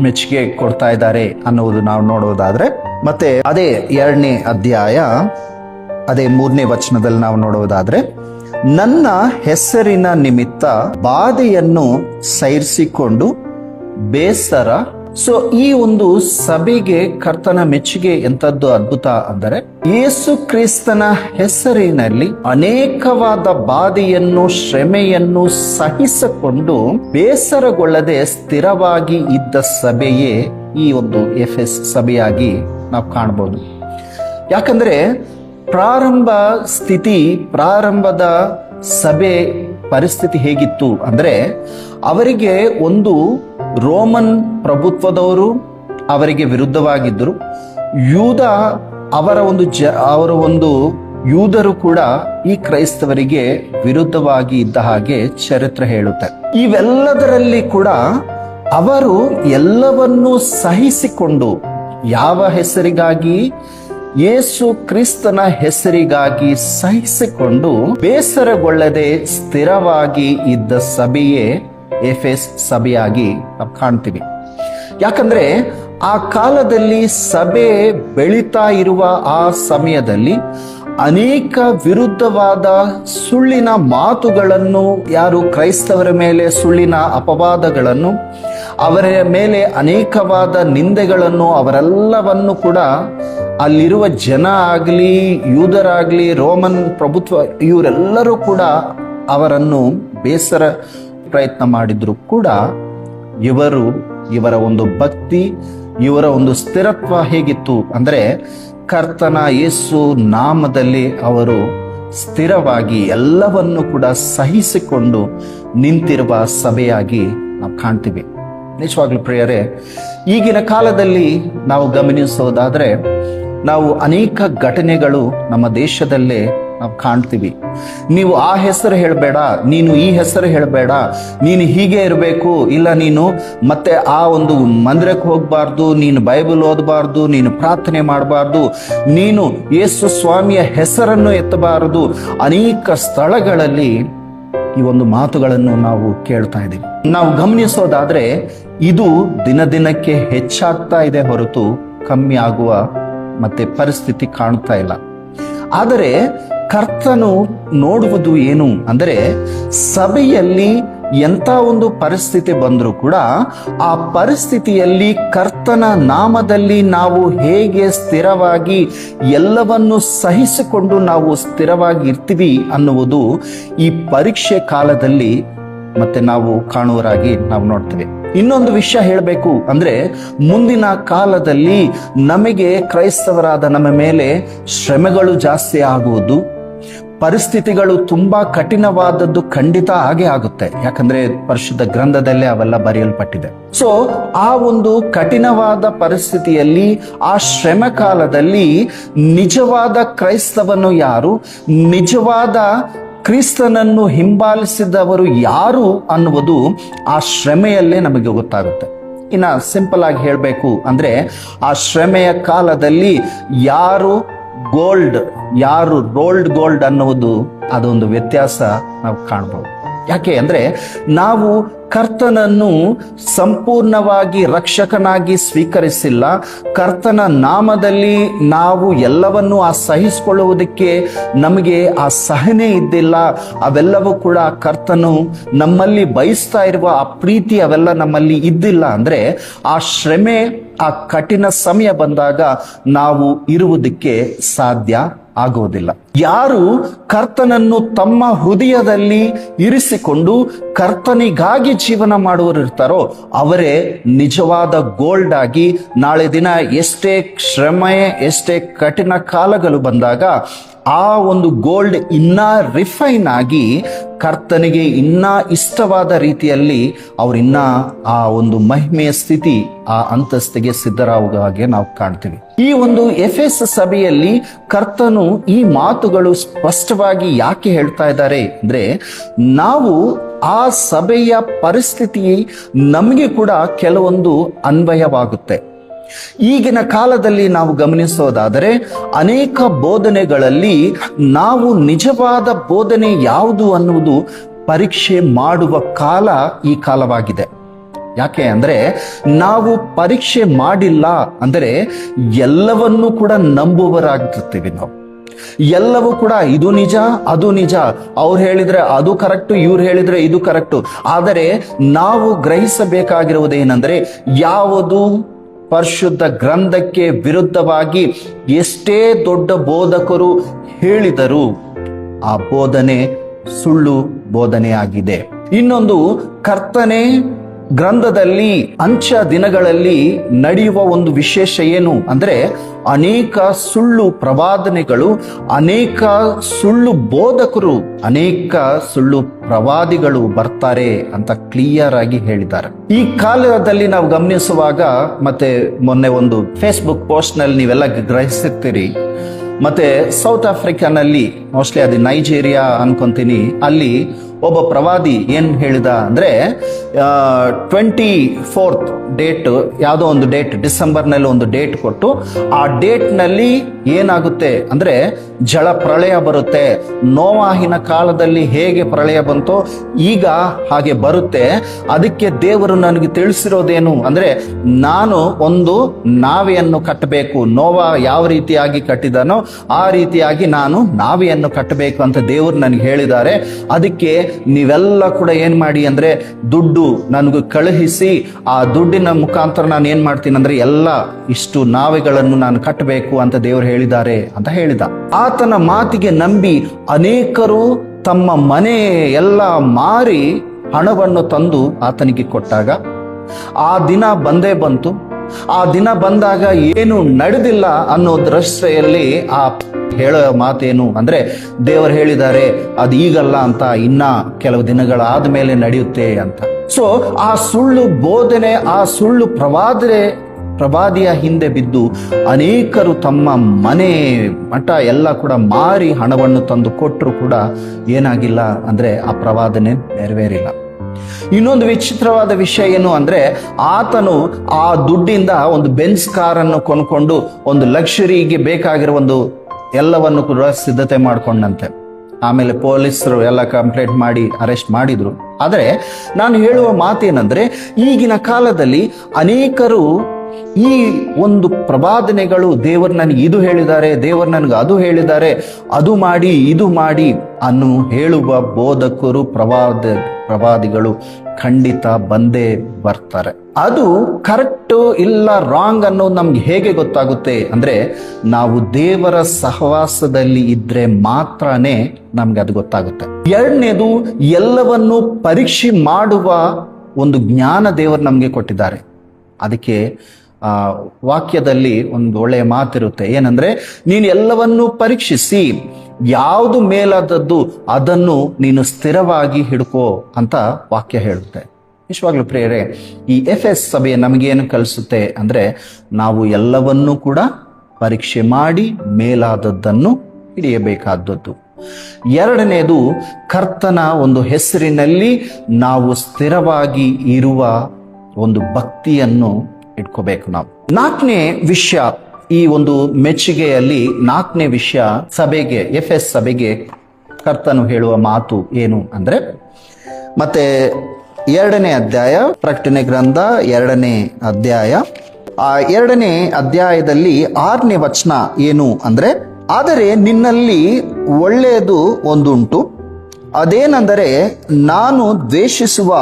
ಮೆಚ್ಚುಗೆ ಕೊಡ್ತಾ ಇದ್ದಾರೆ ಅನ್ನುವುದು ನಾವು ನೋಡುವುದಾದ್ರೆ ಮತ್ತೆ ಅದೇ 2ನೇ ಅಧ್ಯಾಯ ಅದೇ 3ನೇ ವಚನದಲ್ಲಿ ನಾವು ನೋಡುವುದಾದ್ರೆ, ನನ್ನ ಹೆಸರಿನ ನಿಮಿತ್ತ ಬಾಧೆಯನ್ನು ಸಹಿಸಿಕೊಂಡು ಬೇಸರ. ಸೊ ಈ ಒಂದು ಸಭೆಗೆ ಕರ್ತನ ಮೆಚ್ಚುಗೆ ಎಂಥದ್ದು ಅದ್ಭುತ ಅಂದರೆ ಯೇಸು ಕ್ರಿಸ್ತನ ಹೆಸರಿನಲ್ಲಿ ಅನೇಕವಾದ ಬಾಧೆಯನ್ನು, ಶ್ರಮೆಯನ್ನು ಸಹಿಸಿಕೊಂಡು ಬೇಸರಗೊಳ್ಳದೆ ಸ್ಥಿರವಾಗಿ ಇದ್ದ ಸಭೆಯೇ ಈ ಒಂದು ಎಫೆಸ್ ಸಭೆಯಾಗಿ ನಾವು ಕಾಣಬಹುದು. ಯಾಕಂದ್ರೆ ಪ್ರಾರಂಭದ ಸಭೆ ಪರಿಸ್ಥಿತಿ ಹೇಗಿತ್ತು ಅಂದ್ರೆ ಅವರಿಗೆ ಒಂದು ರೋಮನ್ ಪ್ರಭುತ್ವದವರು ಅವರಿಗೆ ವಿರುದ್ಧವಾಗಿದ್ದರು. ಅವರ ಒಂದು ಯೂದರು ಕೂಡ ಈ ಕ್ರೈಸ್ತವರಿಗೆ ವಿರುದ್ಧವಾಗಿ ಇದ್ದ ಹಾಗೆ ಚರಿತ್ರೆ ಹೇಳುತ್ತೆ. ಇವೆಲ್ಲದರಲ್ಲಿ ಕೂಡ ಅವರು ಎಲ್ಲವನ್ನೂ ಸಹಿಸಿಕೊಂಡು, ಯಾವ ಹೆಸರಿಗಾಗಿ? ಯೇಸು ಕ್ರಿಸ್ತನ ಹೆಸರಿಗಾಗಿ ಸಹಿಸಿಕೊಂಡು ಬೇಸರಗೊಳ್ಳದೆ ಸ್ಥಿರವಾಗಿ ಇದ್ದ ಸಭೆಯೇ ಎಫೆಸ್ ಸಭೆಯಾಗಿ ನಾವು ಕಾಣ್ತೀವಿ. ಯಾಕಂದ್ರೆ ಆ ಕಾಲದಲ್ಲಿ ಸಭೆ ಬೆಳೀತಾ ಇರುವ ಆ ಸಮಯದಲ್ಲಿ ಅನೇಕ ವಿರುದ್ಧವಾದ ಸುಳ್ಳಿನ ಮಾತುಗಳನ್ನು, ಯಾರು ಕ್ರೈಸ್ತವರ ಮೇಲೆ ಸುಳ್ಳಿನ ಅಪವಾದಗಳನ್ನು, ಅವರ ಮೇಲೆ ಅನೇಕವಾದ ನಿಂದೆಗಳನ್ನು, ಅವರೆಲ್ಲವನ್ನು ಕೂಡ ಅಲ್ಲಿರುವ ಜನ ಆಗಲಿ, ಯೂದರಾಗಲಿ, ರೋಮನ್ ಪ್ರಭುತ್ವ ಇವರೆಲ್ಲರೂ ಕೂಡ ಅವರನ್ನು ಬೇಸರ ಪ್ರಯತ್ನ ಮಾಡಿದ್ರು ಕೂಡ ಇವರ ಒಂದು ಭಕ್ತಿ, ಇವರ ಒಂದು ಸ್ಥಿರತ್ವ ಹೇಗಿತ್ತು ಅಂದ್ರೆ ಕರ್ತನ ಯೇಸು ನಾಮದಲ್ಲಿ ಅವರು ಸ್ಥಿರವಾಗಿ ಎಲ್ಲವನ್ನು ಕೂಡ ಸಹಿಸಿಕೊಂಡು ನಿಂತಿರುವ ಸಭೆಯಾಗಿ ನಾವು ಕಾಣ್ತೀವಿ. ನಿಜವಾಗ್ಲೂ ಪ್ರಿಯರೇ, ಈಗಿನ ಕಾಲದಲ್ಲಿ ನಾವು ಗಮನಿಸೋದಾದ್ರೆ ನಾವು ಅನೇಕ ಘಟನೆಗಳು ನಮ್ಮ ದೇಶದಲ್ಲೇ ನಾವು ಕಾಣ್ತೀವಿ. ನೀವು ಆ ಹೆಸರು ಹೇಳಬೇಡ, ನೀನು ಈ ಹೆಸರು ಹೇಳಬೇಡ, ನೀನು ಹೀಗೆ ಇರಬೇಕು, ಇಲ್ಲ ನೀನು ಮತ್ತೆ ಆ ಒಂದು ಮಂದಿರಕ್ಕೆ ಹೋಗಬಾರ್ದು, ನೀನು ಬೈಬಲ್ ಓದಬಾರ್ದು, ನೀನು ಪ್ರಾರ್ಥನೆ ಮಾಡಬಾರ್ದು, ನೀನು ಯೇಸು ಸ್ವಾಮಿಯ ಹೆಸರನ್ನು ಎತ್ತಬಾರದು. ಅನೇಕ ಸ್ಥಳಗಳಲ್ಲಿ ಈ ಒಂದು ಮಾತುಗಳನ್ನು ನಾವು ಕೇಳ್ತಾ ಇದ್ದೀವಿ. ನಾವು ಗಮನಿಸೋದಾದ್ರೆ ಇದು ದಿನದಿನಕ್ಕೆ ಹೆಚ್ಚಾಗ್ತಾ ಇದೆ ಹೊರತು ಕಮ್ಮಿ ಆಗುವ ಮತ್ತೆ ಪರಿಸ್ಥಿತಿ ಕಾಣ್ತಾ ಇಲ್ಲ. ಆದರೆ ಕರ್ತನು ನೋಡುವುದು ಏನು ಅಂದರೆ ಸಭೆಯಲ್ಲಿ ಎಂಥ ಒಂದು ಪರಿಸ್ಥಿತಿ ಬಂದರೂ ಕೂಡ ಆ ಪರಿಸ್ಥಿತಿಯಲ್ಲಿ ಕರ್ತನ ನಾಮದಲ್ಲಿ ನಾವು ಹೇಗೆ ಸ್ಥಿರವಾಗಿ ಎಲ್ಲವನ್ನು ಸಹಿಸಿಕೊಂಡು ನಾವು ಸ್ಥಿರವಾಗಿ ಇರ್ತೀವಿ ಅನ್ನುವುದು ಈ ಪರೀಕ್ಷೆ ಕಾಲದಲ್ಲಿ ಮತ್ತೆ ನಾವು ಕಾಣುವರಾಗಿ ನಾವು ನೋಡ್ತೇವೆ. ಇನ್ನೊಂದು ವಿಷಯ ಹೇಳಬೇಕು ಅಂದ್ರೆ, ಮುಂದಿನ ಕಾಲದಲ್ಲಿ ನಮಗೆ ಕ್ರೈಸ್ತವರಾದ ನಮ್ಮ ಮೇಲೆ ಶ್ರಮೆಗಳು ಜಾಸ್ತಿ ಆಗುವುದು, ಪರಿಸ್ಥಿತಿಗಳು ತುಂಬಾ ಕಠಿಣವಾದದ್ದು ಖಂಡಿತ ಹಾಗೆ ಆಗುತ್ತೆ. ಯಾಕಂದ್ರೆ ಪರಿಶುದ್ಧ ಗ್ರಂಥದಲ್ಲೇ ಅವೆಲ್ಲ ಬರೆಯಲ್ಪಟ್ಟಿದೆ. ಸೊ ಆ ಒಂದು ಕಠಿಣವಾದ ಪರಿಸ್ಥಿತಿಯಲ್ಲಿ, ಆ ಶ್ರಮ ಕಾಲದಲ್ಲಿ ನಿಜವಾದ ಕ್ರೈಸ್ತವನು ಯಾರು, ನಿಜವಾದ ಕ್ರಿಸ್ತನನ್ನು ಹಿಂಬಾಲಿಸಿದವರು ಯಾರು ಅನ್ನುವುದು ಆ ಶ್ರಮೆಯಲ್ಲೇ ನಮಗೆ ಗೊತ್ತಾಗುತ್ತೆ. ಇನ್ನು ಸಿಂಪಲ್ ಆಗಿ ಹೇಳಬೇಕು ಅಂದ್ರೆ, ಆ ಶ್ರಮೆಯ ಕಾಲದಲ್ಲಿ ಯಾರು ಗೋಲ್ಡ್, ಯಾರು ರೋಲ್ಡ್ ಗೋಲ್ಡ್ ಅನ್ನುವುದು ಅದೊಂದು ವ್ಯತ್ಯಾಸ ನಾವು ಕಾಣಬಹುದು. ಯಾಕೆ ಅಂದ್ರೆ, ನಾವು ಕರ್ತನನ್ನು ಸಂಪೂರ್ಣವಾಗಿ ರಕ್ಷಕನಾಗಿ ಸ್ವೀಕರಿಸಿಲ್ಲ. ಕರ್ತನ ನಾಮದಲ್ಲಿ ನಾವು ಎಲ್ಲವನ್ನೂ ಸಹಿಸಿಕೊಳ್ಳುವುದಕ್ಕೆ ನಮಗೆ ಆ ಸಹನೆ ಇದ್ದಿಲ್ಲ. ಅವೆಲ್ಲವೂ ಕೂಡ ಕರ್ತನು ನಮ್ಮಲ್ಲಿ ಬಯಸ್ತಾ ಇರುವ ಆ ಪ್ರೀತಿ ಅವೆಲ್ಲ ನಮ್ಮಲ್ಲಿ ಇದ್ದಿಲ್ಲ ಅಂದ್ರೆ, ಆ ಶ್ರಮೆ, ಆ ಕಠಿಣ ಸಮಯ ಬಂದಾಗ ನಾವು ಇರುವುದಕ್ಕೆ ಸಾಧ್ಯ ಆಗುವುದಿಲ್ಲ. ಯಾರು ಕರ್ತನನ್ನು ತಮ್ಮ ಹೃದಯದಲ್ಲಿ ಇರಿಸಿಕೊಂಡು ಕರ್ತನಿಗಾಗಿ ಜೀವನ ಮಾಡುವವರು ಇರ್ತಾರೋ ಅವರೇ ನಿಜವಾದ ಗೋಲ್ಡ್ ಆಗಿ, ನಾಳೆ ದಿನ ಎಷ್ಟೇ ಶ್ರಮೆ, ಎಷ್ಟೇ ಕಠಿಣ ಕಾಲಗಳು ಬಂದಾಗ ಆ ಒಂದು ಗೋಲ್ಡ್ ಇನ್ನ ರಿಫೈನ್ ಆಗಿ ಕರ್ತನಿಗೆ ಇನ್ನ ಇಷ್ಟವಾದ ರೀತಿಯಲ್ಲಿ ಅವರಿನ್ನ ಆ ಒಂದು ಮಹಿಮೆಯ ಸ್ಥಿತಿ, ಆ ಅಂತಸ್ತಿಗೆ ಸಿದ್ಧರಾಗುವ ಹಾಗೆ ನಾವು ಕಾಣ್ತೀವಿ. ಈ ಒಂದು ಎಫೆಸ್ ಸಭೆಯಲ್ಲಿ ಕರ್ತನು ಈ ಮಾತುಗಳು ಸ್ಪಷ್ಟವಾಗಿ ಯಾಕೆ ಹೇಳ್ತಾ ಇದ್ದಾರೆ ಅಂದ್ರೆ, ನಾವು ಆ ಸಭೆಯ ಪರಿಸ್ಥಿತಿ ನಮಗೆ ಕೂಡ ಕೆಲವೊಂದು ಅನ್ವಯವಾಗುತ್ತೆ. ಈಗಿನ ಕಾಲದಲ್ಲಿ ನಾವು ಗಮನಿಸೋದಾದರೆ, ಅನೇಕ ಬೋಧನೆಗಳಲ್ಲಿ ನಾವು ನಿಜವಾದ ಬೋಧನೆ ಯಾವುದು ಅನ್ನುವುದು ಪರೀಕ್ಷೆ ಮಾಡುವ ಕಾಲ ಈ ಕಾಲವಾಗಿದೆ. ಯಾಕೆ ಅಂದ್ರೆ, ನಾವು ಪರೀಕ್ಷೆ ಮಾಡಿಲ್ಲ ಅಂದರೆ ಎಲ್ಲವನ್ನೂ ಕೂಡ ನಂಬುವರಾಗಿರ್ತೀವಿ. ನಾವು ಎಲ್ಲವೂ ಕೂಡ ಇದು ನಿಜ, ಅದು ನಿಜ, ಅವ್ರು ಹೇಳಿದ್ರೆ ಅದು ಕರೆಕ್ಟು, ಇವ್ರು ಹೇಳಿದ್ರೆ ಇದು ಕರೆಕ್ಟು. ಆದರೆ ನಾವು ಗ್ರಹಿಸಬೇಕಾಗಿರುವುದೇನೆಂದ್ರೆ, ಯಾವುದು ಪರಿಶುದ್ಧ ಗ್ರಂಥಕ್ಕೆ ವಿರುದ್ಧವಾಗಿ ಎಷ್ಟೇ ದೊಡ್ಡ ಬೋಧಕರು ಹೇಳಿದರೂ ಆ ಬೋಧನೆ ಸುಳ್ಳು ಬೋಧನೆಯಾಗಿದೆ. ಇನ್ನೊಂದು, ಕರ್ತನೆ ಗ್ರಂಥದಲ್ಲಿ ಅಂತ್ಯ ದಿನಗಳಲ್ಲಿ ನಡೆಯುವ ಒಂದು ವಿಶೇಷ ಏನು ಅಂದ್ರೆ, ಅನೇಕ ಸುಳ್ಳು ಪ್ರವಾದನೆಗಳು, ಅನೇಕ ಸುಳ್ಳು ಬೋಧಕರು, ಅನೇಕ ಸುಳ್ಳು ಪ್ರವಾದಿಗಳು ಬರ್ತಾರೆ ಅಂತ ಕ್ಲಿಯರ್ ಆಗಿ ಹೇಳಿದ್ದಾರೆ. ಈ ಕಾಲದಲ್ಲಿ ನಾವು ಗಮನಿಸುವಾಗ, ಮತ್ತೆ ಮೊನ್ನೆ ಒಂದು ಫೇಸ್ಬುಕ್ ಪೋಸ್ಟ್ ನಲ್ಲಿ ನೀವೆಲ್ಲ ಗ್ರಹಿಸಿರ್ತೀರಿ, ಮತ್ತೆ ಸೌತ್ ಆಫ್ರಿಕಾನಲ್ಲಿ, ಮೋಸ್ಟ್ಲಿ ಅದು ನೈಜೀರಿಯಾ ಅನ್ಕೊಂತೀನಿ, ಅಲ್ಲಿ ಒಬ್ಬ ಪ್ರವಾದಿ ಏನ್ ಹೇಳಿದ ಅಂದ್ರೆ, 24th ಡೇಟ್, ಯಾವುದೋ ಒಂದು ಡೇಟ್, ಡಿಸೆಂಬರ್ನಲ್ಲಿ ಒಂದು ಡೇಟ್ ಕೊಟ್ಟು, ಆ ಡೇಟ್ ನಲ್ಲಿ ಏನಾಗುತ್ತೆ ಅಂದ್ರೆ ಜಲ ಪ್ರಳಯ ಬರುತ್ತೆ. ನೋವಾಹಿನ ಕಾಲದಲ್ಲಿ ಹೇಗೆ ಪ್ರಳಯ ಬಂತೋ ಈಗ ಹಾಗೆ ಬರುತ್ತೆ. ಅದಕ್ಕೆ ದೇವರು ನನಗೆ ತಿಳಿಸಿರೋದೇನು ಅಂದ್ರೆ, ನಾನು ಒಂದು ನಾವೆಯನ್ನು ಕಟ್ಟಬೇಕು. ನೋವಾ ಯಾವ ರೀತಿಯಾಗಿ ಕಟ್ಟಿದಾನೋ ಆ ರೀತಿಯಾಗಿ ನಾನು ನಾವೆಯನ್ನು ಕಟ್ಟಬೇಕು ಅಂತ ದೇವರು ನನಗೆ ಹೇಳಿದ್ದಾರೆ. ಅದಕ್ಕೆ ನೀವೆಲ್ಲ ಕೂಡ ಏನ್ ಮಾಡಿ ಅಂದ್ರೆ, ದುಡ್ಡು ನನಗೆ ಕಳುಹಿಸಿ, ಆ ದುಡ್ಡಿನ ಮುಖಾಂತರ ನಾನು ಏನ್ ಮಾಡ್ತೀನಿ ಅಂದ್ರೆ ಎಲ್ಲ ಇಷ್ಟು ನಾವೆಗಳನ್ನು ನಾನು ಕಟ್ಟಬೇಕು ಅಂತ ದೇವರು ಹೇಳಿದ್ದಾರೆ ಅಂತ ಹೇಳಿದ. ಆತನ ಮಾತಿಗೆ ನಂಬಿ ಅನೇಕರು ತಮ್ಮ ಮನೆ ಎಲ್ಲ ಮಾರಿ ಹಣವನ್ನು ತಂದು ಆತನಿಗೆ ಕೊಟ್ಟಾಗ ಆ ದಿನ ಬಂದೇ ಬಂತು. ಆ ದಿನ ಬಂದಾಗ ಏನು ನಡೆದಿಲ್ಲ ಅನ್ನೋ ದೃಷ್ಟಿಯಲ್ಲಿ ಆ ಹೇಳೋ ಮಾತೇನು ಅಂದ್ರೆ, ದೇವರು ಹೇಳಿದ್ದಾರೆ ಅದು ಈಗಲ್ಲ ಅಂತ, ಇನ್ನ ಕೆಲವು ದಿನಗಳಾದ ಮೇಲೆ ನಡೆಯುತ್ತೆ ಅಂತ. ಸೊ ಆ ಸುಳ್ಳು ಬೋಧನೆ, ಆ ಸುಳ್ಳು ಪ್ರವಾದಿಯ ಹಿಂದೆ ಬಿದ್ದು ಅನೇಕರು ತಮ್ಮ ಮನೆ ಮಠ ಎಲ್ಲ ಕೂಡ ಮಾರಿ ಹಣವನ್ನು ತಂದು ಕೊಟ್ಟರು ಕೂಡ ಏನಾಗಿಲ್ಲ ಅಂದ್ರೆ ಆ ಪ್ರವಾದನೆ ನೆರವೇರಿಲ್ಲ. ಇನ್ನೊಂದು ವಿಚಿತ್ರವಾದ ವಿಷಯ ಏನು ಅಂದ್ರೆ, ಆತನು ಆ ದುಡ್ಡಿಂದ ಒಂದು ಬೆನ್ಸ್ ಕಾರನ್ನು ಕೊಂಡ್ಕೊಂಡು ಒಂದು ಲಕ್ಸುರಿಗೆ ಬೇಕಾಗಿರೋ ಒಂದು ಎಲ್ಲವನ್ನು ಕೂಡ ಸಿದ್ಧತೆ ಮಾಡ್ಕೊಂಡಂತೆ. ಆಮೇಲೆ ಪೊಲೀಸರು ಎಲ್ಲ ಕಂಪ್ಲೇಂಟ್ ಮಾಡಿ ಅರೆಸ್ಟ್ ಮಾಡಿದ್ರು. ಆದರೆ ನಾನು ಹೇಳುವ ಮಾತೇನಂದ್ರೆ, ಈಗಿನ ಕಾಲದಲ್ಲಿ ಅನೇಕರು ಈ ಒಂದು ಪ್ರವಾದನೆಗಳು, ದೇವರು ನನಗೆ ಇದು ಹೇಳಿದ್ದಾರೆ, ದೇವರು ನನಗೆ ಅದು ಹೇಳಿದ್ದಾರೆ, ಅದು ಮಾಡಿ ಇದು ಮಾಡಿ ಅನ್ನು ಹೇಳುವ ಬೋಧಕರು, ಪ್ರವಾದಿಗಳು ಖಂಡಿತ ಬಂದೇ ಬರ್ತಾರೆ. ಅದು ಕರೆಕ್ಟ್ ಇಲ್ಲ ರಾಂಗ್ ಅನ್ನೋದು ನಮ್ಗೆ ಹೇಗೆ ಗೊತ್ತಾಗುತ್ತೆ ಅಂದ್ರೆ, ನಾವು ದೇವರ ಸಹವಾಸದಲ್ಲಿ ಇದ್ರೆ ಮಾತ್ರನೇ ನಮ್ಗೆ ಅದು ಗೊತ್ತಾಗುತ್ತೆ. ಎರಡನೇದು, ಎಲ್ಲವನ್ನು ಪರೀಕ್ಷೆ ಮಾಡುವ ಒಂದು ಜ್ಞಾನ ದೇವರು ನಮ್ಗೆ ಕೊಟ್ಟಿದ್ದಾರೆ. ಅದಕ್ಕೆ ವಾಕ್ಯದಲ್ಲಿ ಒಂದು ಒಳ್ಳೆಯ ಮಾತಿರುತ್ತೆ, ಏನಂದ್ರೆ ನೀನು ಎಲ್ಲವನ್ನೂ ಪರೀಕ್ಷಿಸಿ ಯಾವುದು ಮೇಲಾದದ್ದು ಅದನ್ನು ನೀನು ಸ್ಥಿರವಾಗಿ ಹಿಡ್ಕೋ ಅಂತ ವಾಕ್ಯ ಹೇಳುತ್ತೆ. ನಿಜವಾಗ್ಲೂ ಪ್ರಿಯರೇ, ಈ ಎಫೆಸ್ ಸಭೆ ನಮಗೇನು ಕಲಿಸುತ್ತೆ ಅಂದ್ರೆ, ನಾವು ಎಲ್ಲವನ್ನೂ ಕೂಡ ಪರೀಕ್ಷೆ ಮಾಡಿ ಮೇಲಾದದ್ದನ್ನು ಹಿಡಿಯಬೇಕಾದದ್ದು. ಎರಡನೇದು, ಕರ್ತನ ಒಂದು ಹೆಸರಿನಲ್ಲಿ ನಾವು ಸ್ಥಿರವಾಗಿ ಇರುವ ಒಂದು ಭಕ್ತಿಯನ್ನು ಇಟ್ಕೋಬೇಕು ನಾವು. ನಾಲ್ಕನೇ ವಿಷಯ, ಈ ಒಂದು ಮೆಚ್ಚುಗೆಯಲ್ಲಿ ನಾಲ್ಕನೇ ವಿಷಯ, ಸಭೆಗೆ, ಎಫೆಸ್ ಸಭೆಗೆ ಕರ್ತನು ಹೇಳುವ ಮಾತು ಏನು ಅಂದ್ರೆ, ಮತ್ತೆ 2ನೇ ಅಧ್ಯಾಯ, ಪ್ರಕಟಣೆ ಗ್ರಂಥ 2ನೇ ಅಧ್ಯಾಯ, ಆ 2ನೇ ಅಧ್ಯಾಯದಲ್ಲಿ 6ನೇ ವಚನ ಏನು ಅಂದ್ರೆ, ಆದರೆ ನಿನ್ನಲ್ಲಿ ಒಳ್ಳೆಯದು ಒಂದುಂಟು, ಅದೇನೆಂದರೆ ನಾನು ದ್ವೇಷಿಸುವ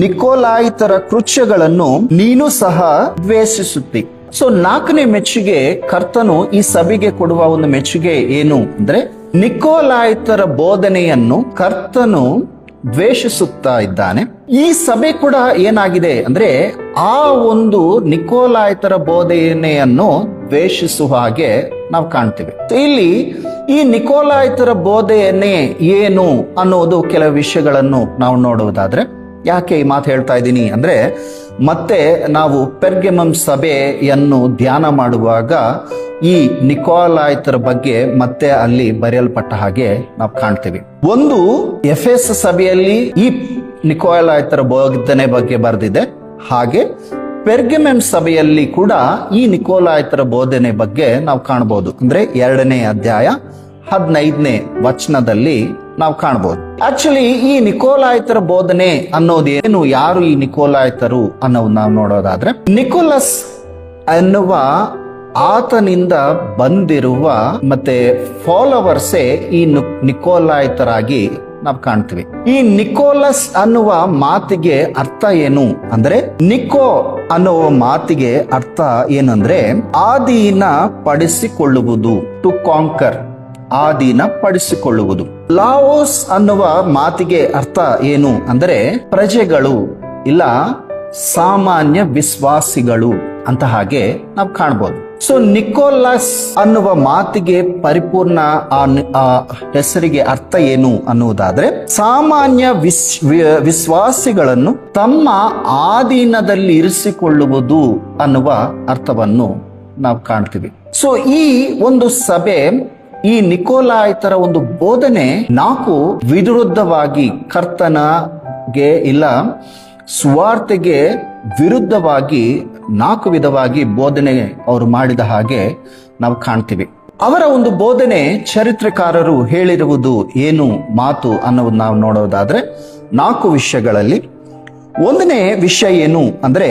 ನಿಕೋಲಾಯಿತರ ಕೃತ್ಯಗಳನ್ನು ನೀನು ಸಹ ದ್ವೇಷಿಸುತ್ತಿ. ಸೊ 4ನೇ ಮೆಚ್ಚುಗೆ, ಕರ್ತನು ಈ ಸಭೆಗೆ ಕೊಡುವ ಒಂದು ಮೆಚ್ಚುಗೆ ಏನು ಅಂದ್ರೆ, ನಿಕೋಲಾಯಿತರ ಬೋಧನೆಯನ್ನು ಕರ್ತನು ದ್ವೇಷಿಸುತ್ತಾ ಇದ್ದಾನೆ. ಈ ಸಭೆ ಕೂಡ ಏನಾಗಿದೆ ಅಂದ್ರೆ, ಆ ಒಂದು ನಿಕೋಲಾಯಿತರ ಬೋಧನೆಯನ್ನು ದ್ವೇಷಿಸುವ ಹಾಗೆ ನಾವು ಕಾಣ್ತೀವಿ. ಇಲ್ಲಿ ಈ ನಿಕೋಲಾಯಿತರ ಬೋಧನೆ ಏನು ಅನ್ನೋದು ಕೆಲವು ವಿಷಯಗಳನ್ನು ನಾವು ನೋಡುವುದಾದ್ರೆ, ಯಾಕೆ ಈ ಮಾತು ಹೇಳ್ತಾ ಇದ್ದೀನಿ ಅಂದ್ರೆ, ಮತ್ತೆ ನಾವು ಪೆರ್ಗಮಮ್ ಸಭೆಯನ್ನು ಧ್ಯಾನ ಮಾಡುವಾಗ ಈ ನಿಕೋಲಾಯಿತರ ಬಗ್ಗೆ ಮತ್ತೆ ಅಲ್ಲಿ ಬರೆಯಲ್ಪಟ್ಟ ಹಾಗೆ ನಾವು ಕಾಣ್ತೀವಿ. ಒಂದು, ಎಫೆಸ್ ಸಭೆಯಲ್ಲಿ ಈ ನಿಕೋಲಾಯಿತರ ಬೋಧನೆ ಬಗ್ಗೆ ಬರೆದಿದೆ, ಹಾಗೆ ಪೆರ್ಗಮಮ್ ಸಭೆಯಲ್ಲಿ ಕೂಡ ಈ ನಿಕೋಲಾಯಿತರ ಬೋಧನೆ ಬಗ್ಗೆ ನಾವು ಕಾಣಬಹುದು. ಅಂದ್ರೆ 2ನೇ ಅಧ್ಯಾಯ 15ನೇ ವಚನದಲ್ಲಿ ನಾವು ಕಾಣಬಹುದು. ಆಕ್ಚುಲಿ ಈ ನಿಕೋಲಾಯಿತರ ಬೋಧನೆ ಅನ್ನೋದು ಏನು, ಯಾರು ಈ ನಿಕೋಲಾಯಿತರು ಅನ್ನೋದು ನಾವು ನೋಡೋದಾದ್ರೆ, ನಿಕೋಲಸ್ ಎನ್ನುವ ಆತನಿಂದ ಬಂದಿರುವ ಮತ್ತೆ ಫಾಲೋವರ್ಸೇ ಈ ನಿಕೋಲಾಯಿತರಾಗಿ ನಾವು ಕಾಣ್ತೀವಿ. ಈ ನಿಕೋಲಸ್ ಅನ್ನುವ ಮಾತಿಗೆ ಅರ್ಥ ಏನು ಅಂದ್ರೆ, ನಿಕೋ ಅನ್ನುವ ಮಾತಿಗೆ ಅರ್ಥ ಏನಂದ್ರೆ ಆಧೀನ ಪಡಿಸಿಕೊಳ್ಳುವುದು, ಟು ಕಾಂಕರ್, ಆಧೀನ ಪಡಿಸಿಕೊಳ್ಳುವುದು. ಲಾವೋಸ್ ಅನ್ನುವ ಮಾತಿಗೆ ಅರ್ಥ ಏನು ಅಂದ್ರೆ ಪ್ರಜೆಗಳು ಇಲ್ಲ ಸಾಮಾನ್ಯ ವಿಶ್ವಾಸಿಗಳು ಅಂತ ಹಾಗೆ ನಾವು ಕಾಣಬಹುದು. ಸೊ ನಿಕೋಲಸ್ ಅನ್ನುವ ಮಾತಿಗೆ ಪರಿಪೂರ್ಣ ಆ ಹೆಸರಿಗೆ ಅರ್ಥ ಏನು ಅನ್ನುವುದಾದ್ರೆ, ಸಾಮಾನ್ಯ ವಿಶ್ವಾಸಿಗಳನ್ನು ತಮ್ಮ ಆಧೀನದಲ್ಲಿ ಇರಿಸಿಕೊಳ್ಳುವುದು ಅನ್ನುವ ಅರ್ಥವನ್ನು ನಾವು ಕಾಣ್ತೀವಿ. ಸೊ ಈ ಒಂದು ಸಭೆ, ಈ ನಿಕೋಲಾಯಿತರ ಒಂದು ಬೋಧನೆ 4 ವಿರುದ್ಧವಾಗಿ, ಕರ್ತನಗೆ ಇಲ್ಲ ಸುವಾರ್ತೆಗೆ ವಿರುದ್ಧವಾಗಿ 4 ವಿಧವಾಗಿ ಬೋಧನೆ ಅವರು ಮಾಡಿದ ಹಾಗೆ ನಾವು ಕಾಣ್ತೀವಿ. ಅವರ ಒಂದು ಬೋಧನೆ ಚರಿತ್ರೆಕಾರರು ಹೇಳಿರುವುದು ಏನು ಮಾತು ಅನ್ನೋದು ನಾವು ನೋಡೋದಾದ್ರೆ 4 ವಿಷಯಗಳಲ್ಲಿ. 1ನೇ ವಿಷಯ ಏನು ಅಂದ್ರೆ,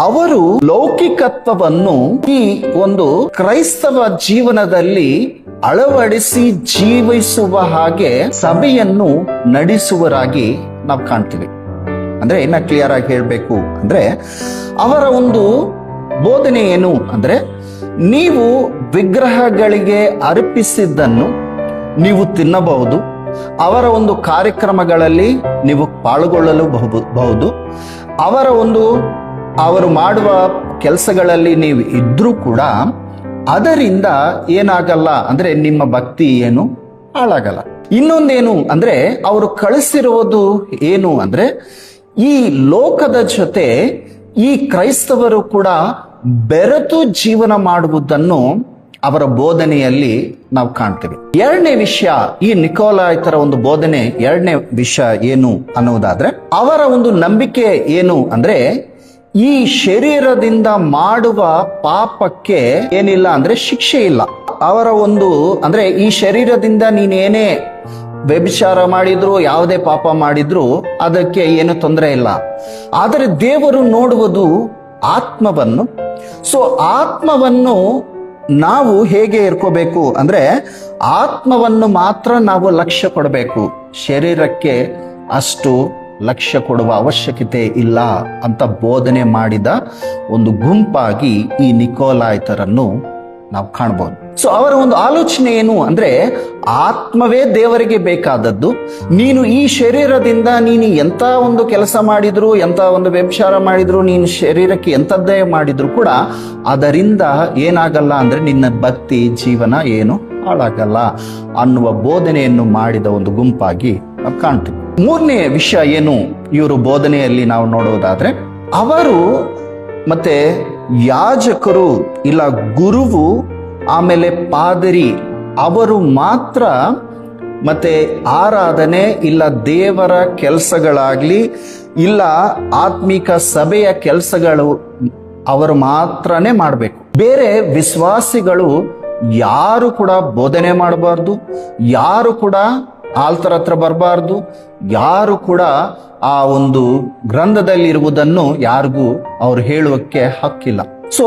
ಅವರು ಲೌಕಿಕತ್ವವನ್ನು ಈ ಒಂದು ಕ್ರೈಸ್ತವ ಜೀವನದಲ್ಲಿ ಅಳವಡಿಸಿ ಜೀವಿಸುವ ಹಾಗೆ ಸಭೆಯನ್ನು ನಡೆಸುವರಾಗಿ ನಾವು ಕಾಣ್ತೀವಿ. ಅಂದ್ರೆ ಇನ್ನ ಕ್ಲಿಯರ್ ಆಗಿ ಹೇಳ್ಬೇಕು ಅಂದ್ರೆ, ಅವರ ಒಂದು ಬೋಧನೆ ಏನು ಅಂದ್ರೆ, ನೀವು ವಿಗ್ರಹಗಳಿಗೆ ಅರ್ಪಿಸಿದ್ದನ್ನು ನೀವು ತಿನ್ನಬಹುದು, ಅವರ ಒಂದು ಕಾರ್ಯಕ್ರಮಗಳಲ್ಲಿ ನೀವು ಪಾಲ್ಗೊಳ್ಳಲು ಬಹುದು, ಅವರ ಒಂದು ಅವರು ಮಾಡುವ ಕೆಲಸಗಳಲ್ಲಿ ನೀವು ಇದ್ರೂ ಕೂಡ ಅದರಿಂದ ಏನಾಗಲ್ಲ ಅಂದ್ರೆ ನಿಮ್ಮ ಭಕ್ತಿ ಏನು ಹಾಳಾಗಲ್ಲ. ಇನ್ನೊಂದೇನು ಅಂದ್ರೆ, ಅವರು ಕಳಿಸಿರುವುದು ಏನು ಅಂದ್ರೆ, ಈ ಲೋಕದ ಜೊತೆ ಈ ಕ್ರೈಸ್ತವರು ಕೂಡ ಬೆರೆತು ಜೀವನ ಮಾಡುವುದನ್ನು ಅವರ ಬೋಧನೆಯಲ್ಲಿ ನಾವು ಕಾಣ್ತೇವೆ. 2ನೇ ವಿಷಯ, ಈ ನಿಕೋಲಾಯಿತರ ಒಂದು ಬೋಧನೆ 2ನೇ ವಿಷಯ ಏನು ಅನ್ನುವುದಾದ್ರೆ, ಅವರ ಒಂದು ನಂಬಿಕೆ ಏನು ಅಂದ್ರೆ, ಈ ಶರೀರದಿಂದ ಮಾಡುವ ಪಾಪಕ್ಕೆ ಏನಿಲ್ಲ ಅಂದ್ರೆ ಶಿಕ್ಷೆ ಇಲ್ಲ. ಅವರ ಒಂದು ಅಂದ್ರೆ, ಈ ಶರೀರದಿಂದ ನೀನೇನೇ ವ್ಯಭಿಚಾರ ಮಾಡಿದ್ರು, ಯಾವುದೇ ಪಾಪ ಮಾಡಿದ್ರು ಅದಕ್ಕೆ ಏನು ತೊಂದರೆ ಇಲ್ಲ. ಆದರೆ ದೇವರು ನೋಡುವುದು ಆತ್ಮವನ್ನು. ಸೊ ಆತ್ಮವನ್ನು ನಾವು ಹೇಗೆ ಇರ್ಕೋಬೇಕು ಅಂದ್ರೆ ಆತ್ಮವನ್ನು ಮಾತ್ರ ನಾವು ಲಕ್ಷ್ಯ ಕೊಡಬೇಕು, ಶರೀರಕ್ಕೆ ಅಷ್ಟು ಲಕ್ಷ್ಯ ಕೊಡುವ ಅವಶ್ಯಕತೆ ಇಲ್ಲ ಅಂತ ಬೋಧನೆ ಮಾಡಿದ ಒಂದು ಗುಂಪಾಗಿ ಈ ನಿಕೋಲಾಯಿತರನ್ನು ನಾವು ಕಾಣಬಹುದು. ಸೊ ಅವರ ಒಂದು ಆಲೋಚನೆ ಏನು ಅಂದ್ರೆ ಆತ್ಮವೇ ದೇವರಿಗೆ ಬೇಕಾದದ್ದು. ನೀನು ಈ ಶರೀರದಿಂದ ನೀನು ಎಂತ ಒಂದು ಕೆಲಸ ಮಾಡಿದ್ರು, ಎಂತ ಒಂದು ವ್ಯಭಿಚಾರ ಮಾಡಿದ್ರು, ನೀನು ಶರೀರಕ್ಕೆ ಎಂಥದ್ದೇ ಮಾಡಿದ್ರು ಕೂಡ ಅದರಿಂದ ಏನಾಗಲ್ಲ ಅಂದ್ರೆ ನಿನ್ನ ಭಕ್ತಿ ಜೀವನ ಏನು ಹಾಳಾಗಲ್ಲ ಅನ್ನುವ ಬೋಧನೆಯನ್ನು ಮಾಡಿದ ಒಂದು ಗುಂಪಾಗಿ ನಾವು ಕಾಣ್ತೀವಿ. ಮೂರನೇ ವಿಷಯ ಏನು ಇವರು ಬೋಧನೆಯಲ್ಲಿ ನಾವು ನೋಡೋದಾದ್ರೆ, ಅವರು ಮತ್ತೆ ಯಾಜಕರು ಇಲ್ಲ ಗುರುವು ಆಮೇಲೆ ಪಾದರಿ ಅವರು ಮಾತ್ರ ಮತ್ತೆ ಆರಾಧನೆ ಇಲ್ಲ ದೇವರ ಕೆಲಸಗಳಾಗ್ಲಿ ಇಲ್ಲ ಆತ್ಮಿಕ ಸಭೆಯ ಕೆಲಸಗಳು ಅವರು ಮಾತ್ರನೇ ಮಾಡಬೇಕು. ಬೇರೆ ವಿಶ್ವಾಸಿಗಳು ಯಾರು ಕೂಡ ಬೋಧನೆ ಮಾಡಬಾರ್ದು, ಯಾರು ಕೂಡ ಆಲ್ತರ ಹತ್ರ ಬರಬಾರ್ದು, ಯಾರು ಕೂಡ ಆ ಒಂದು ಗ್ರಂಥದಲ್ಲಿರುವುದನ್ನು ಯಾರಿಗೂ ಅವ್ರು ಹೇಳುವಕ್ಕೆ ಹಕ್ಕಿಲ್ಲ. ಸೊ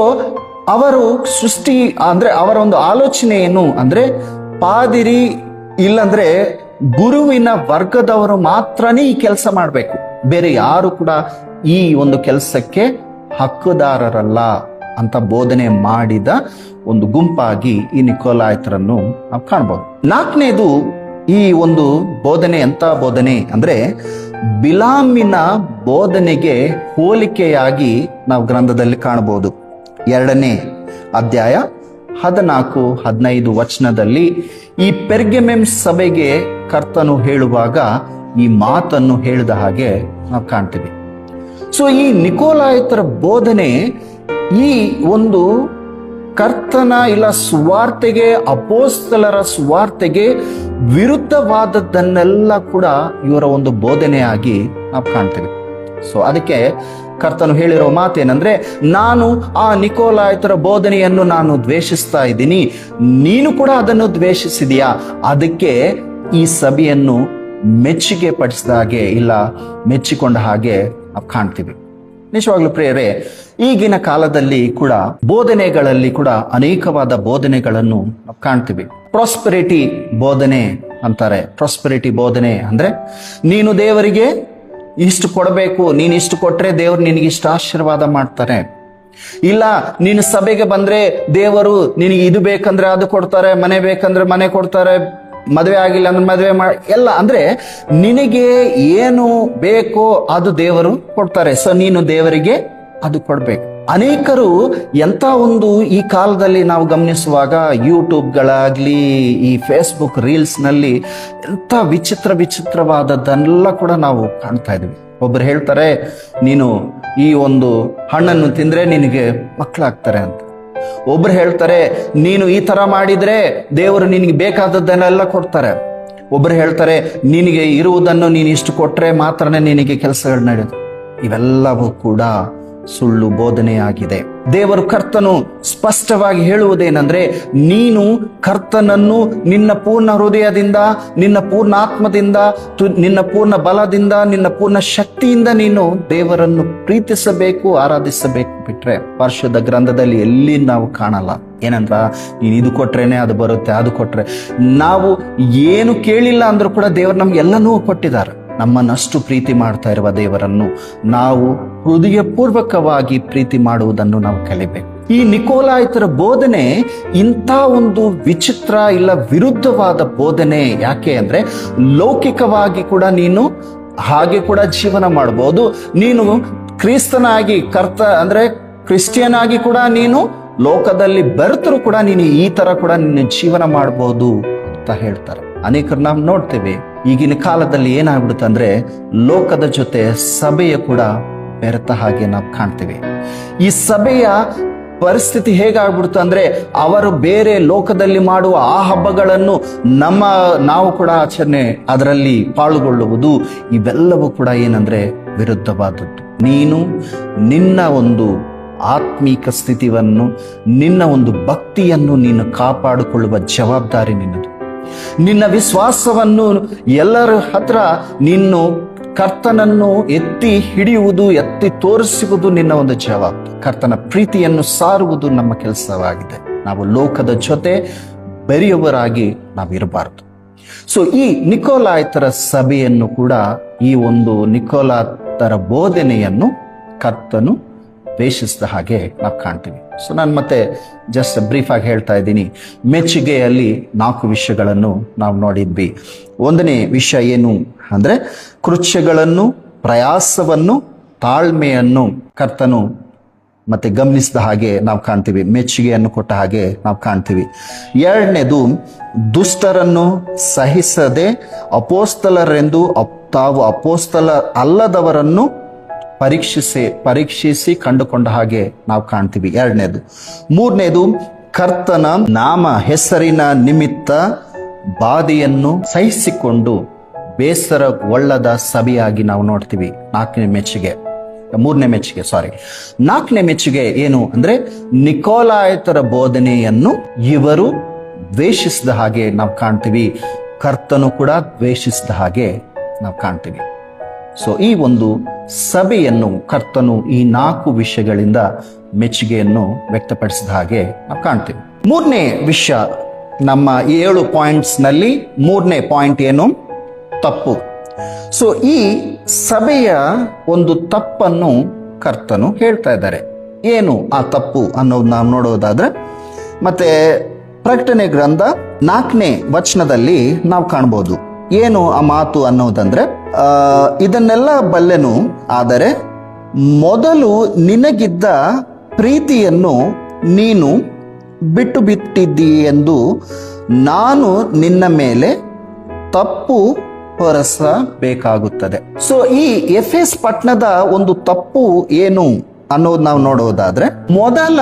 ಅವರು ಸೃಷ್ಟಿ ಅಂದ್ರೆ ಅವರ ಒಂದು ಆಲೋಚನೆ ಏನು ಅಂದ್ರೆ ಪಾದಿರಿ ಇಲ್ಲಂದ್ರೆ ಗುರುವಿನ ವರ್ಗದವರು ಮಾತ್ರನೇ ಈ ಕೆಲಸ ಮಾಡಬೇಕು, ಬೇರೆ ಯಾರು ಕೂಡ ಈ ಒಂದು ಕೆಲಸಕ್ಕೆ ಹಕ್ಕುದಾರರಲ್ಲ ಅಂತ ಬೋಧನೆ ಮಾಡಿದ ಒಂದು ಗುಂಪಾಗಿ ಈ ನಿಕೋಲಾಯಿತರನ್ನು ನಾವು ಕಾಣಬಹುದು. ನಾಲ್ಕನೇದು ಈ ಒಂದು ಬೋಧನೆ ಎಂತ ಬೋಧನೆ ಅಂದ್ರೆ ಬಿಲಾಮಿನ ಬೋಧನೆಗೆ ಹೋಲಿಕೆಯಾಗಿ ನಾವು ಗ್ರಂಥದಲ್ಲಿ ಕಾಣಬಹುದು. 2ನೇ ಅಧ್ಯಾಯ 14-15 ವಚನದಲ್ಲಿ ಈ ಪೆರ್ಗಮೆಮ್ ಸಭೆಗೆ ಕರ್ತನು ಹೇಳುವಾಗ ಈ ಮಾತನ್ನು ಹೇಳಿದ ಹಾಗೆ ನಾವು ಕಾಣ್ತೀವಿ. ಸೊ ಈ ನಿಕೋಲಾಯಿತರ ಬೋಧನೆ ಈ ಒಂದು ಕರ್ತನ ಇಲ್ಲ ಸುವಾರ್ತೆಗೆ, ಅಪೋಸ್ತಲರ ಸುವಾರ್ತೆಗೆ ವಿರುದ್ಧವಾದದ್ದನ್ನೆಲ್ಲ ಕೂಡ ಇವರ ಒಂದು ಬೋಧನೆಯಾಗಿ ನಾವು ಕಾಣ್ತೇವೆ. ಸೊ ಅದಕ್ಕೆ ಕರ್ತನು ಹೇಳಿರೋ ಮಾತೇನಂದ್ರೆ, ನಾನು ಆ ನಿಕೋಲಾಯಿತರ ಬೋಧನೆಯನ್ನು ನಾನು ದ್ವೇಷಿಸ್ತಾ ಇದ್ದೀನಿ, ನೀನು ಕೂಡ ಅದನ್ನು ದ್ವೇಷಿಸಿದೀಯಾ, ಅದಕ್ಕೆ ಈ ಸಭೆಯನ್ನು ಮೆಚ್ಚುಗೆ ಪಡಿಸಿದ ಹಾಗೆ ಇಲ್ಲ ಮೆಚ್ಚಿಕೊಂಡ ಹಾಗೆ ನಾವು ಕಾಣ್ತೀವಿ. ನಿಜವಾಗ್ಲೂ ಪ್ರಿಯರೇ, ಈಗಿನ ಕಾಲದಲ್ಲಿ ಕೂಡ ಬೋಧನೆಗಳಲ್ಲಿ ಕೂಡ ಅನೇಕವಾದ ಬೋಧನೆಗಳನ್ನು ನಾವು ಕಾಣ್ತೀವಿ. ಪ್ರಾಸ್ಪೆರಿಟಿ ಬೋಧನೆ ಅಂತಾರೆ. ಪ್ರಾಸ್ಪೆರಿಟಿ ಬೋಧನೆ ಅಂದ್ರೆ ನೀನು ದೇವರಿಗೆ ಇಷ್ಟು ಕೊಡಬೇಕು, ನೀನು ಇಷ್ಟು ಕೊಟ್ರೆ ದೇವರು ನಿನಗೆ ಇಷ್ಟು ಆಶೀರ್ವಾದ ಮಾಡ್ತಾರೆ, ಇಲ್ಲ ನೀನು ಸಭೆಗೆ ಬಂದ್ರೆ ದೇವರು ನಿನಗೆ ಇದು ಬೇಕಂದ್ರೆ ಅದು ಕೊಡ್ತಾರೆ, ಮನೆ ಬೇಕಂದ್ರೆ ಮನೆ ಕೊಡ್ತಾರೆ, ಮದುವೆ ಆಗಿಲ್ಲ ಅಂದ್ರೆ ಮದುವೆ ಎಲ್ಲ ಅಂದ್ರೆ ನಿನಗೆ ಏನು ಬೇಕೋ ಅದು ದೇವರು ಕೊಡ್ತಾರೆ. ಸೊ ನೀನು ದೇವರಿಗೆ ಅದು ಕೊಡ್ಬೇಕು. ಅನೇಕರು ಎಂತ ಒಂದು ಈ ಕಾಲದಲ್ಲಿ ನಾವು ಗಮನಿಸುವಾಗ ಯೂಟ್ಯೂಬ್ಗಳಾಗ್ಲಿ ಈ ಫೇಸ್ಬುಕ್ ರೀಲ್ಸ್ ನಲ್ಲಿ ಎಂತ ವಿಚಿತ್ರವಾದದ್ದನ್ನೆಲ್ಲ ಕೂಡ ನಾವು ಕಾಣ್ತಾ ಇದ್ವಿ. ಒಬ್ರು ಹೇಳ್ತಾರೆ, ನೀನು ಈ ಒಂದು ಹಣ್ಣನ್ನು ತಿಂದ್ರೆ ನಿನಗೆ ಮಕ್ಕಳಾಗ್ತಾರೆ ಅಂತ. ಒಬ್ರು ಹೇಳ್ತಾರೆ, ನೀನು ಈ ತರ ಮಾಡಿದ್ರೆ ದೇವರು ನಿನಗೆ ಬೇಕಾದದ್ದನ್ನೆಲ್ಲ ಕೊಡ್ತಾರೆ. ಒಬ್ರು ಹೇಳ್ತಾರೆ, ನಿನಗೆ ಇರುವುದನ್ನು ನೀನು ಇಷ್ಟು ಕೊಟ್ರೆ ಮಾತ್ರನೇ ನಿನಗೆ ಕೆಲಸಗಳು ನಡೆಯುತ್ತೆ. ಇವೆಲ್ಲವೂ ಕೂಡ ಸುಳ್ಳು ಬೋಧನೆಯಾಗಿದೆ. ದೇವರು ಕರ್ತನು ಸ್ಪಷ್ಟವಾಗಿ ಹೇಳುವುದೇನೆಂದ್ರೆ, ನೀನು ಕರ್ತನನ್ನು ನಿನ್ನ ಪೂರ್ಣ ಹೃದಯದಿಂದ, ನಿನ್ನ ಪೂರ್ಣ ಆತ್ಮದಿಂದ, ನಿನ್ನ ಪೂರ್ಣ ಬಲದಿಂದ, ನಿನ್ನ ಪೂರ್ಣ ಶಕ್ತಿಯಿಂದ ನೀನು ದೇವರನ್ನು ಪ್ರೀತಿಸಬೇಕು, ಆರಾಧಿಸಬೇಕು. ಬಿಟ್ರೆ ಪರಿಶುದ್ಧ ಗ್ರಂಥದಲ್ಲಿ ಎಲ್ಲಿ ನಾವು ಕಾಣಲ್ಲ. ಏನಂದ್ರ ನೀನು ಇದು ಕೊಟ್ರೇನೆ ಅದು ಬರುತ್ತೆ, ಅದು ಕೊಟ್ರೆ. ನಾವು ಏನು ಕೇಳಿಲ್ಲ ಅಂದ್ರೂ ಕೂಡ ದೇವರು ನಮ್ಗೆ ಎಲ್ಲನೂ ಕೊಟ್ಟಿದ್ದಾರೆ. ನಮ್ಮನ್ನಷ್ಟು ಪ್ರೀತಿ ಮಾಡ್ತಾ ಇರುವ ದೇವರನ್ನು ನಾವು ಹೃದಯಪೂರ್ವಕವಾಗಿ ಪ್ರೀತಿ ಮಾಡುವುದನ್ನು ನಾವು ಕಲಿಬೇಕು. ಈ ನಿಕೋಲಾಯಿತರ ಬೋಧನೆ ಇಂಥ ಒಂದು ವಿಚಿತ್ರ ಇಲ್ಲ ವಿರುದ್ಧವಾದ ಬೋಧನೆ. ಯಾಕೆ ಅಂದ್ರೆ ಲೌಕಿಕವಾಗಿ ಕೂಡ ನೀನು ಹಾಗೆ ಕೂಡ ಜೀವನ ಮಾಡಬಹುದು. ನೀನು ಕ್ರಿಸ್ತನಾಗಿ ಅಂದ್ರೆ ಕ್ರಿಶ್ಚಿಯನ್ ಆಗಿ ಕೂಡ ನೀನು ಲೋಕದಲ್ಲಿ ಬೆರೆತರೂ ಕೂಡ ನೀನು ಈ ತರ ಕೂಡ ನೀನು ಜೀವನ ಮಾಡಬಹುದು ಅಂತ ಹೇಳ್ತಾರೆ. ಅನೇಕರು ನಾವು ನೋಡ್ತೇವೆ. ಈಗಿನ ಕಾಲದಲ್ಲಿ ಏನಾಗ್ಬಿಡುತ್ತೆ ಅಂದ್ರೆ ಲೋಕದ ಜೊತೆ ಸಭೆಯ ಕೂಡ ಬೆರೆತ ಹಾಗೆ ನಾವು ಕಾಣ್ತೇವೆ. ಈ ಸಭೆಯ ಪರಿಸ್ಥಿತಿ ಹೇಗಾಗ್ಬಿಡುತ್ತೆ ಅಂದ್ರೆ ಅವರು ಬೇರೆ ಲೋಕದಲ್ಲಿ ಮಾಡುವ ಆ ಹಬ್ಬಗಳನ್ನು ನಾವು ಕೂಡ ಆಚರಣೆ ಅದರಲ್ಲಿ ಪಾಲ್ಗೊಳ್ಳುವುದು, ಇವೆಲ್ಲವೂ ಕೂಡ ಏನಂದ್ರೆ ವಿರುದ್ಧವಾದದ್ದು. ನೀನು ನಿನ್ನ ಒಂದು ಆತ್ಮೀಕ ಸ್ಥಿತಿಯನ್ನು, ನಿನ್ನ ಒಂದು ಭಕ್ತಿಯನ್ನು ನೀನು ಕಾಪಾಡಿಕೊಳ್ಳುವ ಜವಾಬ್ದಾರಿ ನಿನ್ನದು. ನಿನ್ನ ವಿಶ್ವಾಸವನ್ನು ಎಲ್ಲರ ಹತ್ರ ನೀನು ಕರ್ತನನ್ನು ಎತ್ತಿ ಹಿಡಿಯುವುದು, ಎತ್ತಿ ಭಕ್ತಿ ತೋರಿಸುವುದು ನಿನ್ನ ಒಂದು ಜವಾಬ್ದಾರಿ. ಕರ್ತನ ಪ್ರೀತಿಯನ್ನು ಸಾರುವುದು ನಮ್ಮ ಕೆಲಸವಾಗಿದೆ. ನಾವು ಲೋಕದ ಜೊತೆ ಬೆರೆಯುವವರಾಗಿ ನಾವಿರಬಾರದು. ಸೊ ಈ ನಿಕೋಲಾಯಿತರ ಸಭೆಯನ್ನು ಕೂಡ, ಈ ಒಂದು ನಿಕೋಲಾಯಿತರ ಬೋಧನೆಯನ್ನು ಕರ್ತನು ದ್ವೇಷಿಸಿದ ಹಾಗೆ ನಾವು ಕಾಣ್ತೀವಿ. ಸೊ ನಾನು ಮತ್ತೆ ಜಸ್ಟ್ ಬ್ರೀಫ್ ಆಗಿ ಹೇಳ್ತಾ ಇದ್ದೀನಿ. ಮೆಚ್ಚುಗೆಯಲ್ಲಿ 4 ವಿಷಯಗಳನ್ನು ನಾವು ನೋಡಿದ್ವಿ. 1ನೇ ವಿಷಯ ಏನು ಅಂದ್ರೆ, ಕೃತ್ಯಗಳನ್ನು, ಪ್ರಯಾಸವನ್ನು, ತಾಳ್ಮೆಯನ್ನು ಕರ್ತನು ಮತ್ತೆ ಗಮನಿಸಿದ ಹಾಗೆ ನಾವು ಕಾಣ್ತೀವಿ, ಮೆಚ್ಚುಗೆಯನ್ನು ಕೊಟ್ಟ ಹಾಗೆ ನಾವು ಕಾಣ್ತೀವಿ. 2ನೇದು, ದುಷ್ಟರನ್ನು ಸಹಿಸದೆ ಅಪೋಸ್ತಲರೆಂದು ತಾವು ಅಪೋಸ್ತಲ ಅಲ್ಲದವರನ್ನು ಪರೀಕ್ಷಿಸಿ ಕಂಡುಕೊಂಡ ಹಾಗೆ ನಾವು ಕಾಣ್ತೀವಿ. 2ನೇದು. 3ನೇದು, ಕರ್ತನ ನಾಮ ಹೆಸರಿನ ನಿಮಿತ್ತ ಬಾಧೆಯನ್ನು ಸಹಿಸಿಕೊಂಡು ಬೇಸರಗೊಳ್ಳದ ಸಭೆಯಾಗಿ ನಾವು ನೋಡ್ತೀವಿ. 4ನೇ ಮೆಚ್ಚುಗೆ ಏನು ಅಂದ್ರೆ, ನಿಕೋಲಾಯಿತರ ಬೋಧನೆಯನ್ನು ಇವರು ದ್ವೇಷಿಸಿದ ಹಾಗೆ ನಾವು ಕಾಣ್ತೀವಿ, ಕರ್ತನು ಕೂಡ ದ್ವೇಷಿಸಿದ ಹಾಗೆ ನಾವು ಕಾಣ್ತೀವಿ. ಸೊ ಈ ಒಂದು ಸಭೆಯನ್ನು ಕರ್ತನು ಈ 4 ವಿಷಯಗಳಿಂದ ಮೆಚ್ಚುಗೆಯನ್ನು ವ್ಯಕ್ತಪಡಿಸಿದ ಹಾಗೆ ನಾವು ಕಾಣ್ತೀವಿ. 3ನೇ ವಿಷಯ, ನಮ್ಮ 7 ಪಾಯಿಂಟ್ಸ್ ನಲ್ಲಿ 3ನೇ ಪಾಯಿಂಟ್ ಏನು? ತಪ್ಪು. ಸೊ ಈ ಸಭೆಯ ಒಂದು ತಪ್ಪನ್ನು ಕರ್ತನು ಹೇಳ್ತಾ ಇದ್ದಾರೆ. ಏನು ಆ ತಪ್ಪು ಅನ್ನೋದು ನಾವು ನೋಡೋದಾದ್ರೆ, ಮತ್ತೆ ಪ್ರಕಟಣೆ ಗ್ರಂಥ 4ನೇ ವಚನದಲ್ಲಿ ನಾವು ಕಾಣ್ಬೋದು. ಏನು ಆ ಮಾತು ಅನ್ನೋದಂದ್ರೆ, ಇದನ್ನೆಲ್ಲ ಬಲ್ಲೆನು, ಆದರೆ ಮೊದಲು ನಿನಗಿದ್ದ ಪ್ರೀತಿಯನ್ನು ನೀನು ಬಿಟ್ಟಿದ್ದೀ ಎಂದು ನಾನು ನಿನ್ನ ಮೇಲೆ ತಪ್ಪು ಹೊರಿಸಬೇಕಾಗುತ್ತದೆ. ಸೊ ಈ ಎಫೆಸ್ ಪಟ್ಟಣದ ಒಂದು ತಪ್ಪು ಏನು ಅನ್ನೋದು ನಾವು ನೋಡೋದಾದ್ರೆ, ಮೊದಲ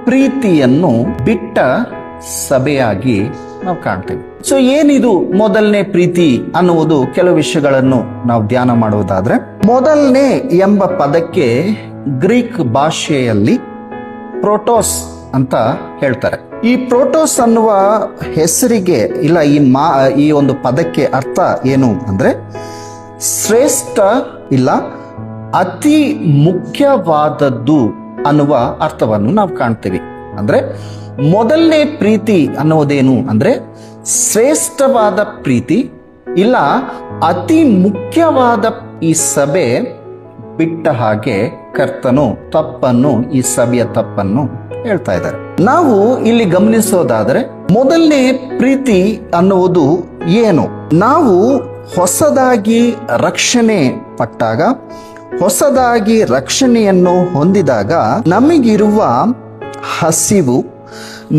ಪ್ರೀತಿಯನ್ನು ಬಿಟ್ಟ ಸಭೆಯಾಗಿ ನಾವು ಕಾಣ್ತೇವೆ. ಸೊ ಏನಿದು ಮೊದಲನೇ ಪ್ರೀತಿ ಅನ್ನುವುದು? ಕೆಲವು ವಿಷಯಗಳನ್ನು ನಾವು ಧ್ಯಾನ ಮಾಡುವುದಾದ್ರೆ, ಮೊದಲನೇ ಎಂಬ ಪದಕ್ಕೆ ಗ್ರೀಕ್ ಭಾಷೆಯಲ್ಲಿ ಪ್ರೋಟೋಸ್ ಅಂತ ಹೇಳ್ತಾರೆ. ಈ ಪ್ರೋಟೋಸ್ ಅನ್ನುವ ಹೆಸರಿಗೆ ಇಲ್ಲ, ಈ ಒಂದು ಪದಕ್ಕೆ ಅರ್ಥ ಏನು ಅಂದ್ರೆ, ಶ್ರೇಷ್ಠ ಇಲ್ಲ ಅತಿ ಮುಖ್ಯವಾದದ್ದು ಅನ್ನುವ ಅರ್ಥವನ್ನು ನಾವು ಕಾಣ್ತೀವಿ. ಅಂದ್ರೆ ಮೊದಲನೇ ಪ್ರೀತಿ ಅನ್ನೋದೇನು ಅಂದ್ರೆ, ಶ್ರೇಷ್ಠವಾದ ಪ್ರೀತಿ ಇಲ್ಲ ಅತಿ ಮುಖ್ಯವಾದ ಈ ಸಭೆ ಬಿಟ್ಟ ಹಾಗೆ ಕರ್ತನು ತಪ್ಪನ್ನು, ಈ ಸಭೆಯ ತಪ್ಪನ್ನು ಹೇಳ್ತಾ ಇದ್ದಾರೆ. ನಾವು ಇಲ್ಲಿ ಗಮನಿಸೋದಾದ್ರೆ, ಮೊದಲನೇ ಪ್ರೀತಿ ಅನ್ನುವುದು ಏನು? ನಾವು ಹೊಸದಾಗಿ ರಕ್ಷಣೆ ಪಟ್ಟಾಗ, ಹೊಸದಾಗಿ ರಕ್ಷಣೆಯನ್ನು ಹೊಂದಿದಾಗ ನಮಗಿರುವ ಹಸಿವು,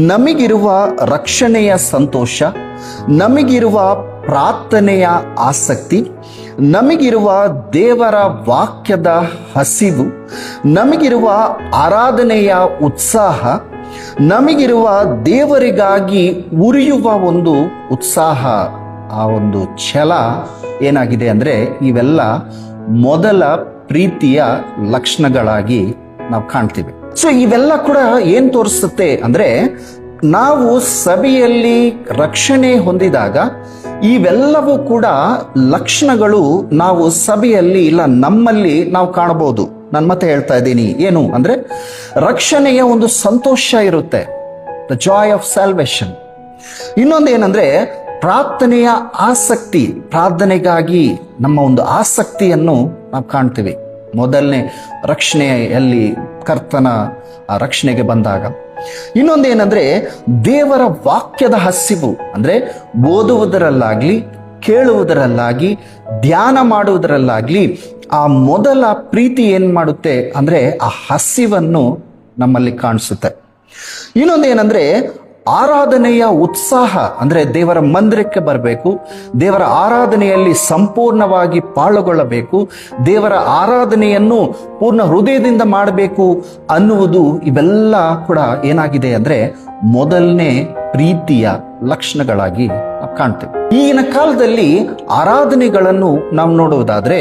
ನಮಗಿರುವ ರಕ್ಷಣೆಯ ಸಂತೋಷ, ನಮಗಿರುವ ಪ್ರಾರ್ಥನೆಯ ಆಸಕ್ತಿ, ನಮಗಿರುವ ದೇವರ ವಾಕ್ಯದ ಹಸಿವು, ನಮಗಿರುವ ಆರಾಧನೆಯ ಉತ್ಸಾಹ, ನಮಗಿರುವ ದೇವರಿಗಾಗಿ ಉರಿಯುವ ಒಂದು ಉತ್ಸಾಹ, ಆ ಒಂದು ಛಲ ಏನಾಗಿದೆ ಅಂದ್ರೆ, ಇವೆಲ್ಲ ಮೊದಲ ಪ್ರೀತಿಯ ಲಕ್ಷಣಗಳಾಗಿ ನಾವು ಕಾಣ್ತೀವಿ. ಸೊ ಇವೆಲ್ಲ ಕೂಡ ಏನ್ ತೋರಿಸುತ್ತೆ ಅಂದ್ರೆ, ನಾವು ಸಭೆಯಲ್ಲಿ ರಕ್ಷಣೆ ಹೊಂದಿದಾಗ ಇವೆಲ್ಲವೂ ಕೂಡ ಲಕ್ಷಣಗಳು ನಾವು ಸಭೆಯಲ್ಲಿ ಇಲ್ಲ ನಮ್ಮಲ್ಲಿ ನಾವು ಕಾಣಬಹುದು. ನಾನು ಮತ್ತೆ ಹೇಳ್ತಾ ಇದ್ದೀನಿ, ಏನು ಅಂದ್ರೆ, ರಕ್ಷಣೆಯ ಒಂದು ಸಂತೋಷ ಇರುತ್ತೆ, ದ ಜಾಯ್ ಆಫ್ ಸಾಲ್ವೇಷನ್. ಇನ್ನೊಂದು ಏನಂದ್ರೆ, ಪ್ರಾರ್ಥನೆಯ ಆಸಕ್ತಿ, ಪ್ರಾರ್ಥನೆಗಾಗಿ ನಮ್ಮ ಒಂದು ಆಸಕ್ತಿಯನ್ನು ನಾವು ಕಾಣ್ತೀವಿ ಮೊದಲನೇ ರಕ್ಷಣೆಯಲ್ಲಿ, ಕರ್ತನ ರಕ್ಷಣೆಗೆ ಬಂದಾಗ. ಇನ್ನೊಂದೇನಂದ್ರೆ, ದೇವರ ವಾಕ್ಯದ ಹಸಿವು, ಅಂದ್ರೆ ಓದುವುದರಲ್ಲಾಗ್ಲಿ, ಕೇಳುವುದರಲ್ಲಾಗಿ, ಧ್ಯಾನ ಮಾಡುವುದರಲ್ಲಾಗ್ಲಿ ಆ ಮೊದಲ ಪ್ರೀತಿ ಏನ್ ಮಾಡುತ್ತೆ ಅಂದ್ರೆ, ಆ ಹಸಿವನ್ನು ನಮ್ಮಲ್ಲಿ ಕಾಣಿಸುತ್ತೆ. ಇನ್ನೊಂದೇನಂದ್ರೆ, ಆರಾಧನೆಯ ಉತ್ಸಾಹ, ಅಂದ್ರೆ ದೇವರ ಮಂದಿರಕ್ಕೆ ಬರಬೇಕು, ದೇವರ ಆರಾಧನೆಯಲ್ಲಿ ಸಂಪೂರ್ಣವಾಗಿ ಪಾಲ್ಗೊಳ್ಳಬೇಕು, ದೇವರ ಆರಾಧನೆಯನ್ನು ಪೂರ್ಣ ಹೃದಯದಿಂದ ಮಾಡಬೇಕು ಅನ್ನುವುದು, ಇವೆಲ್ಲ ಕೂಡ ಏನಾಗಿದೆ ಅಂದ್ರೆ ಮೊದಲನೇ ಪ್ರೀತಿಯ ಲಕ್ಷಣಗಳಾಗಿ ನಾವು ಕಾಣ್ತೇವೆ. ಈಗಿನ ಕಾಲದಲ್ಲಿ ಆರಾಧನೆಗಳನ್ನು ನಾವು ನೋಡುವುದಾದ್ರೆ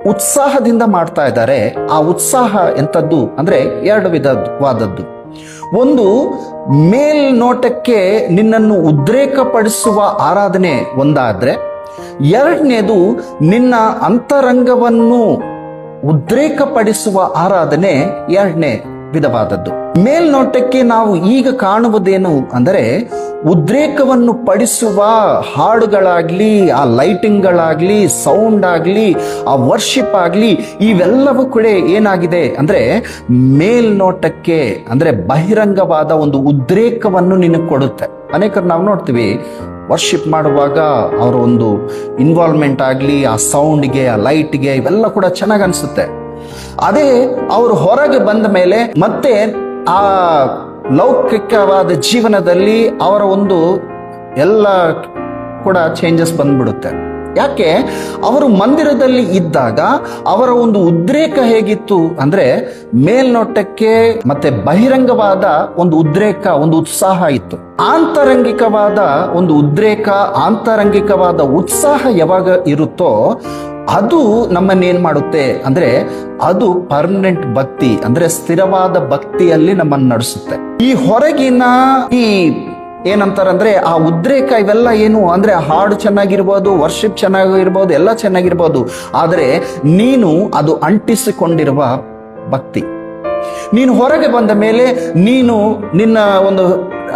ಉತ್ಸಾಹದಿಂದ ಮಾಡ್ತಾ ಇದ್ದಾರೆ. ಆ ಉತ್ಸಾಹ ಎಂಥದ್ದು ಅಂದ್ರೆ 2 ವಿಧವಾದದ್ದು. ಒಂದು, ಮೇಲ್ನೋಟಕ್ಕೆ ನಿನ್ನನ್ನು ಉದ್ರೇಕಪಡಿಸುವ ಆರಾಧನೆ ಒಂದಾದ್ರೆ, 2ನೇದು ನಿನ್ನ ಅಂತರಂಗವನ್ನು ಉದ್ರೇಕಪಡಿಸುವ ಆರಾಧನೆ ಎರಡನೇ ವಿಧವಾದದ್ದು. ಮೇಲ್ನೋಟಕ್ಕೆ ನಾವು ಈಗ ಕಾಣುವುದೇನು ಅಂದರೆ ಉದ್ರೇಕವನ್ನು ಪಡಿಸುವ ಹಾಡುಗಳಾಗ್ಲಿ, ಆ ಲೈಟಿಂಗ್ಗಳಾಗ್ಲಿ, ಸೌಂಡ್ ಆಗ್ಲಿ, ಆ ವರ್ಷಿಪ್ ಆಗ್ಲಿ, ಇವೆಲ್ಲವೂ ಕೂಡ ಏನಾಗಿದೆ ಅಂದ್ರೆ ಮೇಲ್ನೋಟಕ್ಕೆ ಅಂದ್ರೆ ಬಹಿರಂಗವಾದ ಒಂದು ಉದ್ರೇಕವನ್ನು ನಿನಗೆ ಕೊಡುತ್ತೆ. ಅನೇಕರು ನಾವು ನೋಡ್ತೀವಿ ವರ್ಷಿಪ್ ಮಾಡುವಾಗ ಅವರ ಒಂದು ಇನ್ವಾಲ್ವ್ಮೆಂಟ್ ಆಗಲಿ, ಆ ಸೌಂಡ್ಗೆ, ಆ ಲೈಟ್ಗೆ, ಇವೆಲ್ಲ ಕೂಡ ಚೆನ್ನಾಗಿ ಅನಿಸುತ್ತೆ. ಅದೇ ಅವರು ಹೊರಗೆ ಬಂದ ಮೇಲೆ ಮತ್ತೆ ಆ ಲೌಕಿಕವಾದ ಜೀವನದಲ್ಲಿ ಅವರ ಒಂದು ಎಲ್ಲ ಕೂಡ ಚೇಂಜಸ್ ಬಂದ್ಬಿಡುತ್ತೆ. ಯಾಕೆ? ಅವರು ಮಂದಿರದಲ್ಲಿ ಇದ್ದಾಗ ಅವರ ಒಂದು ಉದ್ರೇಕ ಹೇಗಿತ್ತು ಅಂದ್ರೆ ಮೇಲ್ನೋಟಕ್ಕೆ ಮತ್ತೆ ಬಹಿರಂಗವಾದ ಒಂದು ಉದ್ರೇಕ, ಒಂದು ಉತ್ಸಾಹ ಇತ್ತು. ಆಂತರಂಗಿಕವಾದ ಒಂದು ಉದ್ರೇಕ, ಆಂತರಂಗಿಕವಾದ ಉತ್ಸಾಹ ಯಾವಾಗ ಇರುತ್ತೋ ಅದು ನಮ್ಮನ್ನೇನ್ ಮಾಡುತ್ತೆ ಅಂದ್ರೆ ಅದು ಪರ್ಮನೆಂಟ್ ಭಕ್ತಿ ಅಂದ್ರೆ ಸ್ಥಿರವಾದ ಭಕ್ತಿಯಲ್ಲಿ ನಮ್ಮನ್ನು ನಡೆಸುತ್ತೆ. ಈ ಹೊರಗಿನ ಈ ಏನಂತಾರಂದ್ರೆ ಆ ಉದ್ರೇಕ ಇವೆಲ್ಲ ಏನು ಅಂದ್ರೆ ಹಾಡು ಚೆನ್ನಾಗಿರ್ಬೋದು, ವರ್ಷಿಪ್ ಚೆನ್ನಾಗಿರ್ಬೋದು, ಎಲ್ಲ ಚೆನ್ನಾಗಿರ್ಬೋದು, ಆದರೆ ನೀನು ಅದು ಅಂಟಿಸಿಕೊಂಡಿರುವ ಭಕ್ತಿ. ನೀನು ಹೊರಗೆ ಬಂದ ಮೇಲೆ ನೀನು ನಿನ್ನ ಒಂದು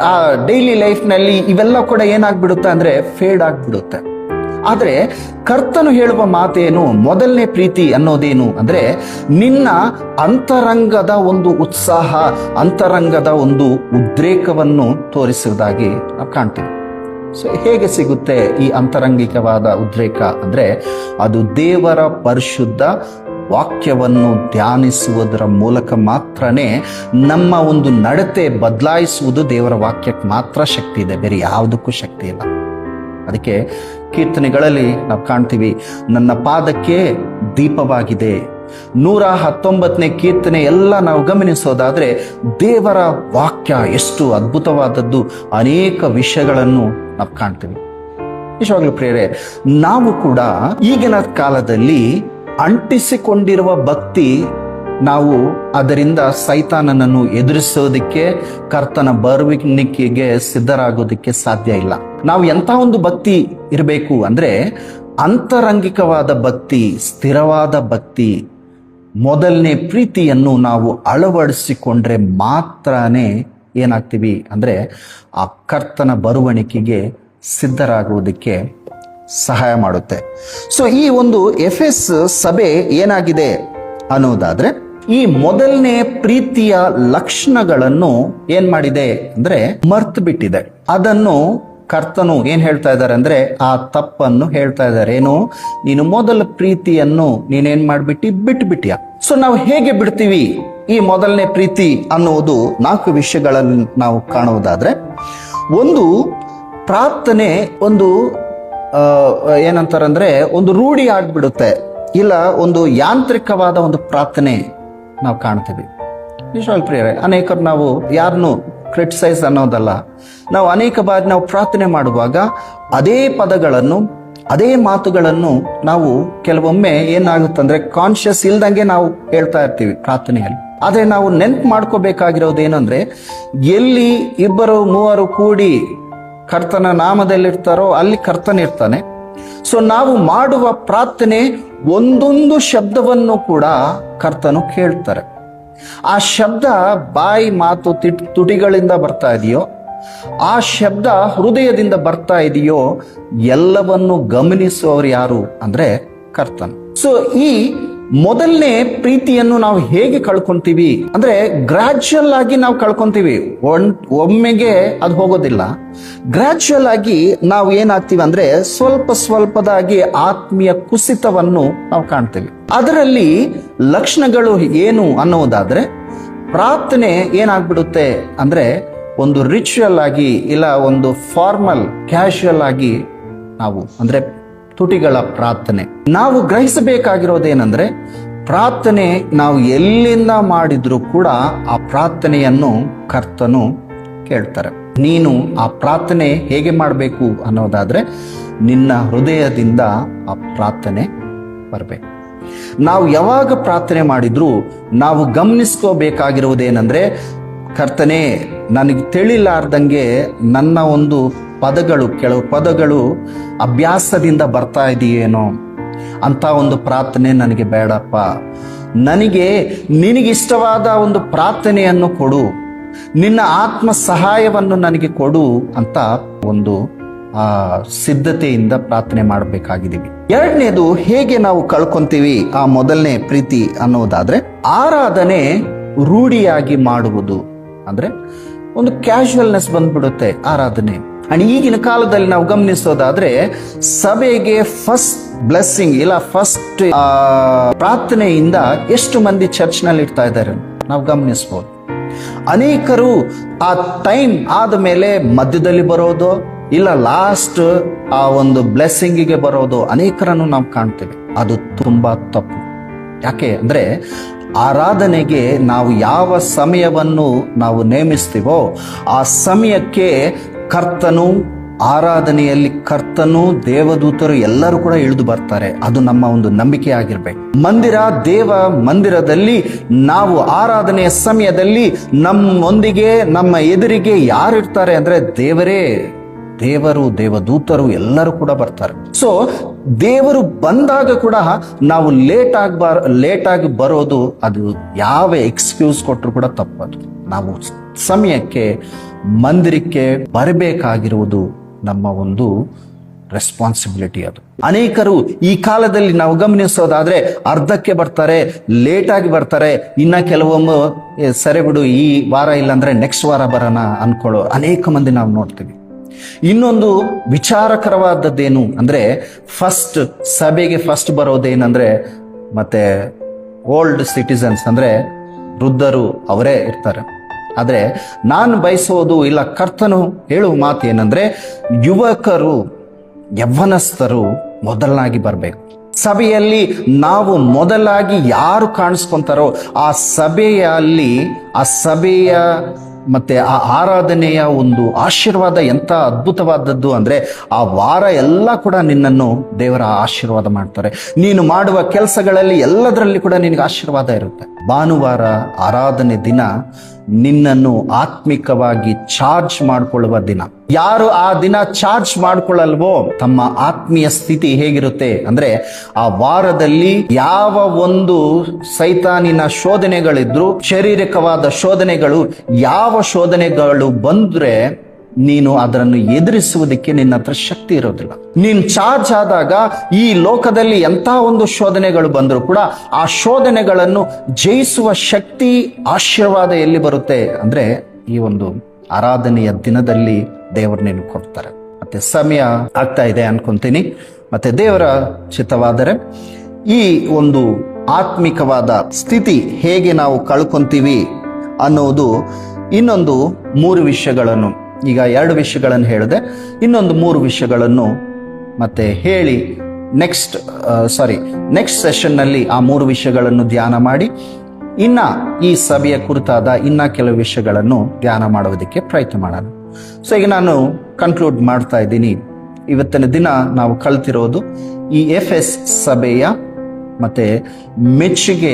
ಆ ಡೈಲಿ ಲೈಫ್ನಲ್ಲಿ ಇವೆಲ್ಲ ಕೂಡ ಏನಾಗ್ಬಿಡುತ್ತೆ ಅಂದ್ರೆ ಫೇಡ್ ಆಗ್ಬಿಡುತ್ತೆ. ಆದ್ರೆ ಕರ್ತನು ಹೇಳುವ ಮಾತೇನು? ಮೊದಲನೇ ಪ್ರೀತಿ ಅನ್ನೋದೇನು ಅಂದ್ರೆ ನಿನ್ನ ಅಂತರಂಗದ ಒಂದು ಉತ್ಸಾಹ, ಅಂತರಂಗದ ಒಂದು ಉದ್ರೇಕವನ್ನು ತೋರಿಸುವುದಾಗಿ ನಾವು ಕಾಣ್ತೀವಿ. ಸೊ ಹೇಗೆ ಸಿಗುತ್ತೆ ಈ ಅಂತರಂಗಿಕವಾದ ಉದ್ರೇಕ ಅಂದ್ರೆ ಅದು ದೇವರ ಪರಿಶುದ್ಧ ವಾಕ್ಯವನ್ನು ಧ್ಯಾನಿಸುವುದರ ಮೂಲಕ ಮಾತ್ರನೇ ನಮ್ಮ ಒಂದು ನಡತೆ ಬದಲಾಯಿಸುವುದು. ದೇವರ ವಾಕ್ಯಕ್ಕೆ ಮಾತ್ರ ಶಕ್ತಿ ಇದೆ, ಬೇರೆ ಯಾವುದಕ್ಕೂ ಶಕ್ತಿ ಇಲ್ಲ. ಅದಕ್ಕೆ ಕೀರ್ತನೆಗಳಲ್ಲಿ ನಾವು ಕಾಣ್ತೀವಿ, ನನ್ನ ಪಾದಕ್ಕೆ ದೀಪವಾಗಿದೆ. 119ನೇ ಕೀರ್ತನೆ ಎಲ್ಲ ನಾವು ಗಮನಿಸೋದಾದ್ರೆ ದೇವರ ವಾಕ್ಯ ಎಷ್ಟು ಅದ್ಭುತವಾದದ್ದು, ಅನೇಕ ವಿಷಯಗಳನ್ನು ನಾವು ಕಾಣ್ತೀವಿ. ನಿಜವಾಗ್ಲೂ ಪ್ರಿಯರೇ, ನಾವು ಕೂಡ ಈಗಿನ ಕಾಲದಲ್ಲಿ ಅಂಟಿಸಿಕೊಂಡಿರುವ ಭಕ್ತಿ, ನಾವು ಅದರಿಂದ ಸೈತಾನನನ್ನು ಎದುರಿಸೋದಕ್ಕೆ, ಕರ್ತನ ಬರುವಿಕೆಗೆ ಸಿದ್ಧರಾಗೋದಕ್ಕೆ ಸಾಧ್ಯ ಇಲ್ಲ. ನಾವು ಎಂಥ ಒಂದು ಭಕ್ತಿ ಇರಬೇಕು ಅಂದ್ರೆ ಅಂತರಂಗಿಕವಾದ ಭಕ್ತಿ, ಸ್ಥಿರವಾದ ಭಕ್ತಿ, ಮೊದಲನೇ ಪ್ರೀತಿಯನ್ನು ನಾವು ಅಳವಡಿಸಿಕೊಂಡ್ರೆ ಮಾತ್ರನೇ ಏನಾಗ್ತೀವಿ ಅಂದ್ರೆ ಆ ಕರ್ತನ ಬರುವಣಿಕೆಗೆ ಸಿದ್ಧರಾಗುವುದಕ್ಕೆ ಸಹಾಯ ಮಾಡುತ್ತೆ. ಸೊ ಈ ಒಂದು ಎಫೆಸ್ ಸಭೆ ಏನಾಗಿದೆ ಅನ್ನೋದಾದ್ರೆ ಈ ಮೊದಲನೇ ಪ್ರೀತಿಯ ಲಕ್ಷಣಗಳನ್ನು ಏನ್ ಮಾಡಿದೆ ಅಂದ್ರೆ ಮರ್ತು ಬಿಟ್ಟಿದೆ. ಅದನ್ನು ಕರ್ತನು ಏನ್ ಹೇಳ್ತಾ ಇದ್ದಾರೆ ಅಂದ್ರೆ ಆ ತಪ್ಪನ್ನು ಹೇಳ್ತಾ ಇದ್ದಾರೆ. ಏನು? ನೀನು ಮೊದಲ ಪ್ರೀತಿಯನ್ನು ನೀನೇನ್ ಮಾಡ್ಬಿಟ್ಟಿ ಬಿಟ್ಬಿಟ್ಟಿಯ. ಸೊ ನಾವು ಹೇಗೆ ಬಿಡ್ತೀವಿ ಈ ಮೊದಲನೇ ಪ್ರೀತಿ ಅನ್ನುವುದು 4 ವಿಷಯಗಳಲ್ಲಿ ನಾವು ಕಾಣುವುದಾದ್ರೆ, ಒಂದು ಪ್ರಾರ್ಥನೆ ಒಂದು ಏನಂತಾರಂದ್ರೆ ಒಂದು ರೂಢಿ ಆಗ್ಬಿಡುತ್ತೆ, ಇಲ್ಲ ಒಂದು ಯಾಂತ್ರಿಕವಾದ ಒಂದು ಪ್ರಾರ್ಥನೆ ನಾವು ಕಾಣ್ತೀವಿ. ನಿಜವಾಗ್ಲೂ ಪ್ರಿಯರೇ, ಅನೇಕರು ನಾವು ಯಾರನ್ನು ಕ್ರಿಟಿಸೈಸ್ ಅನ್ನೋದಲ್ಲ, ನಾವು ಅನೇಕ ಬಾರಿ ನಾವು ಪ್ರಾರ್ಥನೆ ಮಾಡುವಾಗ ಅದೇ ಪದಗಳನ್ನು, ಅದೇ ಮಾತುಗಳನ್ನು ನಾವು ಕೆಲವೊಮ್ಮೆ ಏನಾಗುತ್ತಂದ್ರೆ ಕಾನ್ಶಿಯಸ್ ಇಲ್ದಂಗೆ ನಾವು ಹೇಳ್ತಾ ಇರ್ತೀವಿ ಪ್ರಾರ್ಥನೆಯಲ್ಲಿ. ಆದ್ರೆ ನಾವು ನೆನ್ಪು ಮಾಡ್ಕೋಬೇಕಾಗಿರೋದು ಏನಂದ್ರೆ, ಎಲ್ಲಿ 2-3 ಕೂಡಿ ಕರ್ತನ ನಾಮದಲ್ಲಿರ್ತಾರೋ ಅಲ್ಲಿ ಕರ್ತನ ಇರ್ತಾನೆ. ಸೊ ನಾವು ಮಾಡುವ ಪ್ರಾರ್ಥನೆ ಒಂದೊಂದು ಶಬ್ದವನ್ನು ಕೂಡ ಕರ್ತನು ಕೇಳ್ತಾರೆ. ಆ ಶಬ್ದ ಬಾಯಿ ಮಾತು ತುಟಿಗಳಿಂದ ಬರ್ತಾ ಇದೆಯೋ, ಆ ಶಬ್ದ ಹೃದಯದಿಂದ ಬರ್ತಾ ಇದೆಯೋ, ಎಲ್ಲವನ್ನು ಗಮನಿಸುವವರು ಯಾರು ಅಂದ್ರೆ ಕರ್ತನು. ಸೊ ಈ ಮೊದಲನೇ ಪ್ರೀತಿಯನ್ನು ನಾವು ಹೇಗೆ ಕಳ್ಕೊಂತೀವಿ ಅಂದ್ರೆ ಗ್ರಾಜುವಲ್ ಆಗಿ ನಾವು ಕಳ್ಕೊಂತೀವಿ. ಒಮ್ಮೆಗೆ ಅದು ಹೋಗೋದಿಲ್ಲ. ಗ್ರಾಜುವಲ್ ಆಗಿ ನಾವು ಏನಾಗ್ತೀವಿ ಅಂದ್ರೆ ಸ್ವಲ್ಪ ಸ್ವಲ್ಪದಾಗಿ ಆತ್ಮೀಯ ಕುಸಿತವನ್ನು ನಾವು ಕಾಣ್ತೀವಿ. ಅದರಲ್ಲಿ ಲಕ್ಷಣಗಳು ಏನು ಅನ್ನೋದಾದ್ರೆ, ಪ್ರಾರ್ಥನೆ ಏನಾಗ್ಬಿಡುತ್ತೆ ಅಂದ್ರೆ ಒಂದು ರಿಚುವಲ್ ಆಗಿ, ಇಲ್ಲ ಒಂದು ಫಾರ್ಮಲ್ ಕ್ಯಾಶುವಲ್ ಆಗಿ ನಾವು ಅಂದ್ರೆ ತುಟಿಗಳ ಪ್ರಾರ್ಥನೆ. ನಾವು ಗ್ರಹಿಸಬೇಕಾಗಿರೋದೇನೆಂದ್ರೆ, ಪ್ರಾರ್ಥನೆ ನಾವು ಎಲ್ಲಿಂದ ಮಾಡಿದ್ರೂ ಕೂಡ ಆ ಪ್ರಾರ್ಥನೆಯನ್ನು ಕರ್ತನು ಕೇಳ್ತಾರೆ. ನೀನು ಆ ಪ್ರಾರ್ಥನೆ ಹೇಗೆ ಮಾಡಬೇಕು ಅನ್ನೋದಾದ್ರೆ ನಿನ್ನ ಹೃದಯದಿಂದ ಆ ಪ್ರಾರ್ಥನೆ ಬರಬೇಕು. ನಾವು ಯಾವಾಗ ಪ್ರಾರ್ಥನೆ ಮಾಡಿದ್ರೂ ನಾವು ಗಮನಿಸ್ಕೋಬೇಕಾಗಿರುವುದೇನೆಂದ್ರೆ, ಕರ್ತನೆ ನನಗೆ ತಿಳಿಲಾರ್ದಂಗೆ ನನ್ನ ಒಂದು ಪದಗಳು, ಕೆಲವು ಪದಗಳು ಅಭ್ಯಾಸದಿಂದ ಬರ್ತಾ ಇದೆಯೇನೋ, ಅಂತ ಒಂದು ಪ್ರಾರ್ಥನೆ ನನಗೆ ಬೇಡಪ್ಪ, ನನಗೆ ನಿನಗಿಷ್ಟವಾದ ಒಂದು ಪ್ರಾರ್ಥನೆಯನ್ನು ಕೊಡು, ನಿನ್ನ ಆತ್ಮ ಸಹಾಯವನ್ನು ನನಗೆ ಕೊಡು ಅಂತ ಒಂದು ಸಿದ್ಧತೆಯಿಂದ ಪ್ರಾರ್ಥನೆ ಮಾಡಬೇಕಾಗಿದ್ದೀವಿ. ಎರಡನೇದು, ಹೇಗೆ ನಾವು ಕಳ್ಕೊಂತೀವಿ ಆ ಮೊದಲನೇ ಪ್ರೀತಿ ಅನ್ನೋದಾದ್ರೆ, ಆರಾಧನೆ ರೂಢಿಯಾಗಿ ಮಾಡುವುದು. ಅಂದ್ರೆ ಒಂದು ಕ್ಯಾಶುವಲ್ನೆಸ್ ಬಂದ್ಬಿಡುತ್ತೆ ಆರಾಧನೆ. ಅಂಡ್ ಈಗಿನ ಕಾಲದಲ್ಲಿ ನಾವು ಗಮನಿಸೋದಾದ್ರೆ, ಸಭೆಗೆ ಫಸ್ಟ್ ಬ್ಲೆಸ್ಸಿಂಗ್ ಇಲ್ಲ ಫಸ್ಟ್ ಪ್ರಾರ್ಥನೆಯಿಂದ ಎಷ್ಟು ಮಂದಿ ಚರ್ಚ್ ನಲ್ಲಿ ಇರ್ತಾ ಇದ್ದಾರೆ ನಾವು ಗಮನಿಸಬಹುದು. ಅನೇಕರು ಆ ಟೈಮ್ ಆದ ಮೇಲೆ ಮಧ್ಯದಲ್ಲಿ ಬರೋದು ಇಲ್ಲ ಲಾಸ್ಟ್ ಆ ಒಂದು ಬ್ಲೆಸ್ಸಿಂಗಿಗೆ ಬರೋದು ಅನೇಕರನ್ನು ನಾವು ಕಾಣ್ತೇವೆ. ಅದು ತುಂಬಾ ತಪ್ಪು. ಯಾಕೆ ಅಂದ್ರೆ, ಆರಾಧನೆಗೆ ನಾವು ಯಾವ ಸಮಯವನ್ನು ನಾವು ನೇಮಿಸ್ತೀವೋ ಆ ಸಮಯಕ್ಕೆ ಕರ್ತನು, ಆರಾಧನೆಯಲ್ಲಿ ಕರ್ತನು, ದೇವದೂತರು ಎಲ್ಲರೂ ಕೂಡ ಇಳಿದು ಬರ್ತಾರೆ. ಅದು ನಮ್ಮ ಒಂದು ನಂಬಿಕೆ ಆಗಿರ್ಬೇಕು. ದೇವ ಮಂದಿರದಲ್ಲಿ ನಾವು ಆರಾಧನೆಯ ಸಮಯದಲ್ಲಿ ನಮ್ಮೊಂದಿಗೆ, ನಮ್ಮ ಎದುರಿಗೆ ಯಾರು ಇರ್ತಾರೆ ಅಂದ್ರೆ ದೇವರು, ದೇವದೂತರು ಎಲ್ಲರೂ ಕೂಡ ಬರ್ತಾರೆ. ಸೊ ದೇವರು ಬಂದಾಗ ಕೂಡ ನಾವು ಲೇಟ್ ಆಗಿ ಬರೋದು, ಅದು ಯಾವ ಎಕ್ಸ್ಕ್ಯೂಸ್ ಕೊಟ್ಟರು ಕೂಡ ತಪ್ಪದು. ನಾವು ಸಮಯಕ್ಕೆ ಮಂದಿರಕ್ಕೆ ಬರಬೇಕಾಗಿರುವುದು ನಮ್ಮ ಒಂದು ರೆಸ್ಪಾನ್ಸಿಬಿಲಿಟಿ. ಅದು ಅನೇಕರು ಈ ಕಾಲದಲ್ಲಿ ನಾವು ಗಮನಿಸೋದಾದ್ರೆ ಅರ್ಧಕ್ಕೆ ಬರ್ತಾರೆ, ಲೇಟ್ ಆಗಿ ಬರ್ತಾರೆ. ಇನ್ನ ಕೆಲವೊಮ್ಮೆ ಸರಿ ಬಿಡು, ಈ ವಾರ ಇಲ್ಲಾಂದ್ರೆ ನೆಕ್ಸ್ಟ್ ವಾರ ಬರೋಣ ಅನ್ಕೊಳ್ಳೋ ಅನೇಕ ಮಂದಿ ನಾವು ನೋಡ್ತೀವಿ. ಇನ್ನೊಂದು ವಿಚಾರಕರವಾದದ್ದೇನು ಅಂದ್ರೆ, ಸಭೆಗೆ ಫಸ್ಟ್ ಬರೋದೇನಂದ್ರೆ, ಮತ್ತೆ ಓಲ್ಡ್ ಸಿಟಿಸನ್ಸ್ ಅಂದ್ರೆ ವೃದ್ಧರು ಅವರೇ ಇರ್ತಾರೆ. ಆದ್ರೆ ನಾನು ಬಯಸೋದು ಇಲ್ಲ, ಕರ್ತನು ಹೇಳುವ ಮಾತು ಏನಂದ್ರೆ, ಯುವಕರು, ಯವ್ವನಸ್ಥರು ಮೊದಲನಾಗಿ ಬರಬೇಕು. ಸಭೆಯಲ್ಲಿ ನಾವು ಮೊದಲಾಗಿ ಯಾರು ಕಾಣಿಸ್ಕೊಂತಾರೋ ಆ ಸಭೆಯ ಮತ್ತೆ ಆ ಆರಾಧನೆಯ ಒಂದು ಆಶೀರ್ವಾದ ಎಂತ ಅದ್ಭುತವಾದದ್ದು ಅಂದ್ರೆ, ಆ ವಾರ ಎಲ್ಲ ಕೂಡ ನಿನ್ನನ್ನು ದೇವರ ಆಶೀರ್ವಾದ ಮಾಡ್ತಾರೆ. ನೀನು ಮಾಡುವ ಕೆಲಸಗಳಲ್ಲಿ ಎಲ್ಲದರಲ್ಲಿ ಕೂಡ ನಿನಗೆ ಆಶೀರ್ವಾದ ಇರುತ್ತೆ. ಭಾನುವಾರ ಆರಾಧನೆ ದಿನ ನಿನ್ನನ್ನು ಆತ್ಮಿಕವಾಗಿ ಚಾರ್ಜ್ ಮಾಡಿಕೊಳ್ಳುವ ದಿನ. ಯಾರು ಆ ದಿನ ಚಾರ್ಜ್ ಮಾಡ್ಕೊಳ್ಳಲ್ವೋ ತಮ್ಮ ಆತ್ಮೀಯ ಸ್ಥಿತಿ ಹೇಗಿರುತ್ತೆ ಅಂದ್ರೆ, ಆ ವಾರದಲ್ಲಿ ಯಾವ ಒಂದು ಸೈತಾನಿನ ಶೋಧನೆಗಳಿದ್ರು, ಶಾರೀರಿಕವಾದ ಶೋಧನೆಗಳು, ಯಾವ ಶೋಧನೆಗಳು ಬಂದ್ರೆ ನೀನು ಅದನ್ನು ಎದುರಿಸುವುದಕ್ಕೆ ನಿನ್ನ ಹತ್ರ ಶಕ್ತಿ ಇರೋದಿಲ್ಲ. ನೀನು ಚಾರ್ಜ್ ಆದಾಗ ಈ ಲೋಕದಲ್ಲಿ ಎಂಥ ಒಂದು ಶೋಧನೆಗಳು ಬಂದರೂ ಕೂಡ ಆ ಶೋಧನೆಗಳನ್ನು ಜಯಿಸುವ ಶಕ್ತಿ, ಆಶೀರ್ವಾದ ಎಲ್ಲಿ ಬರುತ್ತೆ ಅಂದ್ರೆ, ಈ ಒಂದು ಆರಾಧನೆಯ ದಿನದಲ್ಲಿ ದೇವರು ನೀನು ಕೊಡ್ತಾರೆ. ಮತ್ತೆ ಸಮಯ ಆಗ್ತಾ ಇದೆ ಅನ್ಕೊಂತೀನಿ. ಮತ್ತೆ ದೇವರ ಚಿತ್ತವಾದರೆ ಈ ಒಂದು ಆತ್ಮಿಕವಾದ ಸ್ಥಿತಿ ಹೇಗೆ ನಾವು ಕಳ್ಕೊಂತೀವಿ ಅನ್ನೋದು ಇನ್ನೊಂದು 3 ವಿಷಯಗಳನ್ನು, ಈಗ 2 ವಿಷಯಗಳನ್ನು ಹೇಳಿದೆ, ಇನ್ನೊಂದು 3 ವಿಷಯಗಳನ್ನು ಮತ್ತೆ ಹೇಳಿ ನೆಕ್ಸ್ಟ್ ಸೆಷನ್ ನಲ್ಲಿ ಆ 3 ವಿಷಯಗಳನ್ನು ಧ್ಯಾನ ಮಾಡಿ ಇನ್ನ ಈ ಸಭೆಯ ಕುರಿತಾದ ಇನ್ನ ಕೆಲವು ವಿಷಯಗಳನ್ನು ಧ್ಯಾನ ಮಾಡುವುದಕ್ಕೆ ಪ್ರಯತ್ನ ಮಾಡೋಣ. ಸೊ ಈಗ ನಾನು ಕನ್ಕ್ಲೂಡ್ ಮಾಡ್ತಾ ಇದ್ದೀನಿ. ಇವತ್ತಿನ ದಿನ ನಾವು ಕಲ್ತಿರೋದು ಈ FS ಸಭೆಯ ಮತ್ತೆ ಮೆಚ್ಚುಗೆ,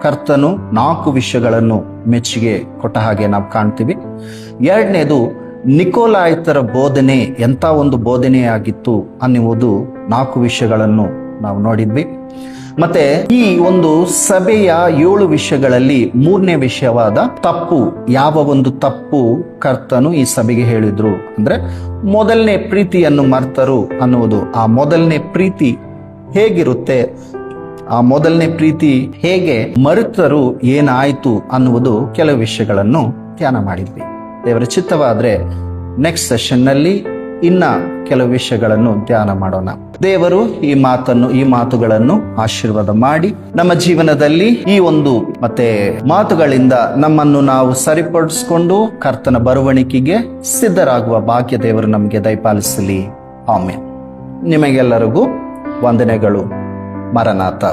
ಕರ್ತನು 4 ವಿಷಯಗಳನ್ನು ಮೆಚ್ಚುಗೆ ಕೊಟ್ಟ ಹಾಗೆ ನಾವು ಕಾಣ್ತೀವಿ. ಎರಡನೇದು, ನಿಕೋಲಾಯಿತರ ಬೋಧನೆ ಎಂಥ ಒಂದು ಬೋಧನೆಯಾಗಿತ್ತು ಅನ್ನುವುದು 4 ವಿಷಯಗಳನ್ನು ನಾವು ನೋಡಿದ್ವಿ. ಮತ್ತೆ ಈ ಒಂದು ಸಭೆಯ 7 ವಿಷಯಗಳಲ್ಲಿ 3ನೇ ವಿಷಯವಾದ ತಪ್ಪು, ಯಾವ ಒಂದು ತಪ್ಪು ಕರ್ತನು ಈ ಸಭೆಗೆ ಹೇಳಿದ್ರು ಅಂದ್ರೆ, ಮೊದಲನೇ ಪ್ರೀತಿಯನ್ನು ಮರ್ತರು ಅನ್ನುವುದು. ಆ ಮೊದಲನೇ ಪ್ರೀತಿ ಹೇಗಿರುತ್ತೆ, ಆ ಮೊದಲನೇ ಪ್ರೀತಿ ಹೇಗೆ ಮರೆತರು, ಏನಾಯ್ತು ಅನ್ನುವುದು ಕೆಲವು ವಿಷಯಗಳನ್ನು ಧ್ಯಾನ ಮಾಡಿದ್ವಿ. ದೇವರ ಚಿತ್ತವಾದ್ರೆ ನೆಕ್ಸ್ಟ್ ಸೆಷನ್ ನಲ್ಲಿ ಇನ್ನ ಕೆಲವು ವಿಷಯಗಳನ್ನು ಧ್ಯಾನ ಮಾಡೋಣ. ದೇವರು ಈ ಮಾತುಗಳನ್ನು ಆಶೀರ್ವಾದ ಮಾಡಿ ನಮ್ಮ ಜೀವನದಲ್ಲಿ ಈ ಒಂದು ಮತ್ತೆ ಮಾತುಗಳಿಂದ ನಮ್ಮನ್ನು ನಾವು ಸರಿಪಡಿಸಿಕೊಂಡು ಕರ್ತನ ಬರುವಣಿಕೆಗೆ ಸಿದ್ಧರಾಗುವ ಭಾಗ್ಯ ದೇವರು ನಮಗೆ ದಯಪಾಲಿಸಲಿ. ಆಮೆನ್. ನಿಮಗೆಲ್ಲರಿಗೂ ವಂದನೆಗಳು. ಮರನಾಥ.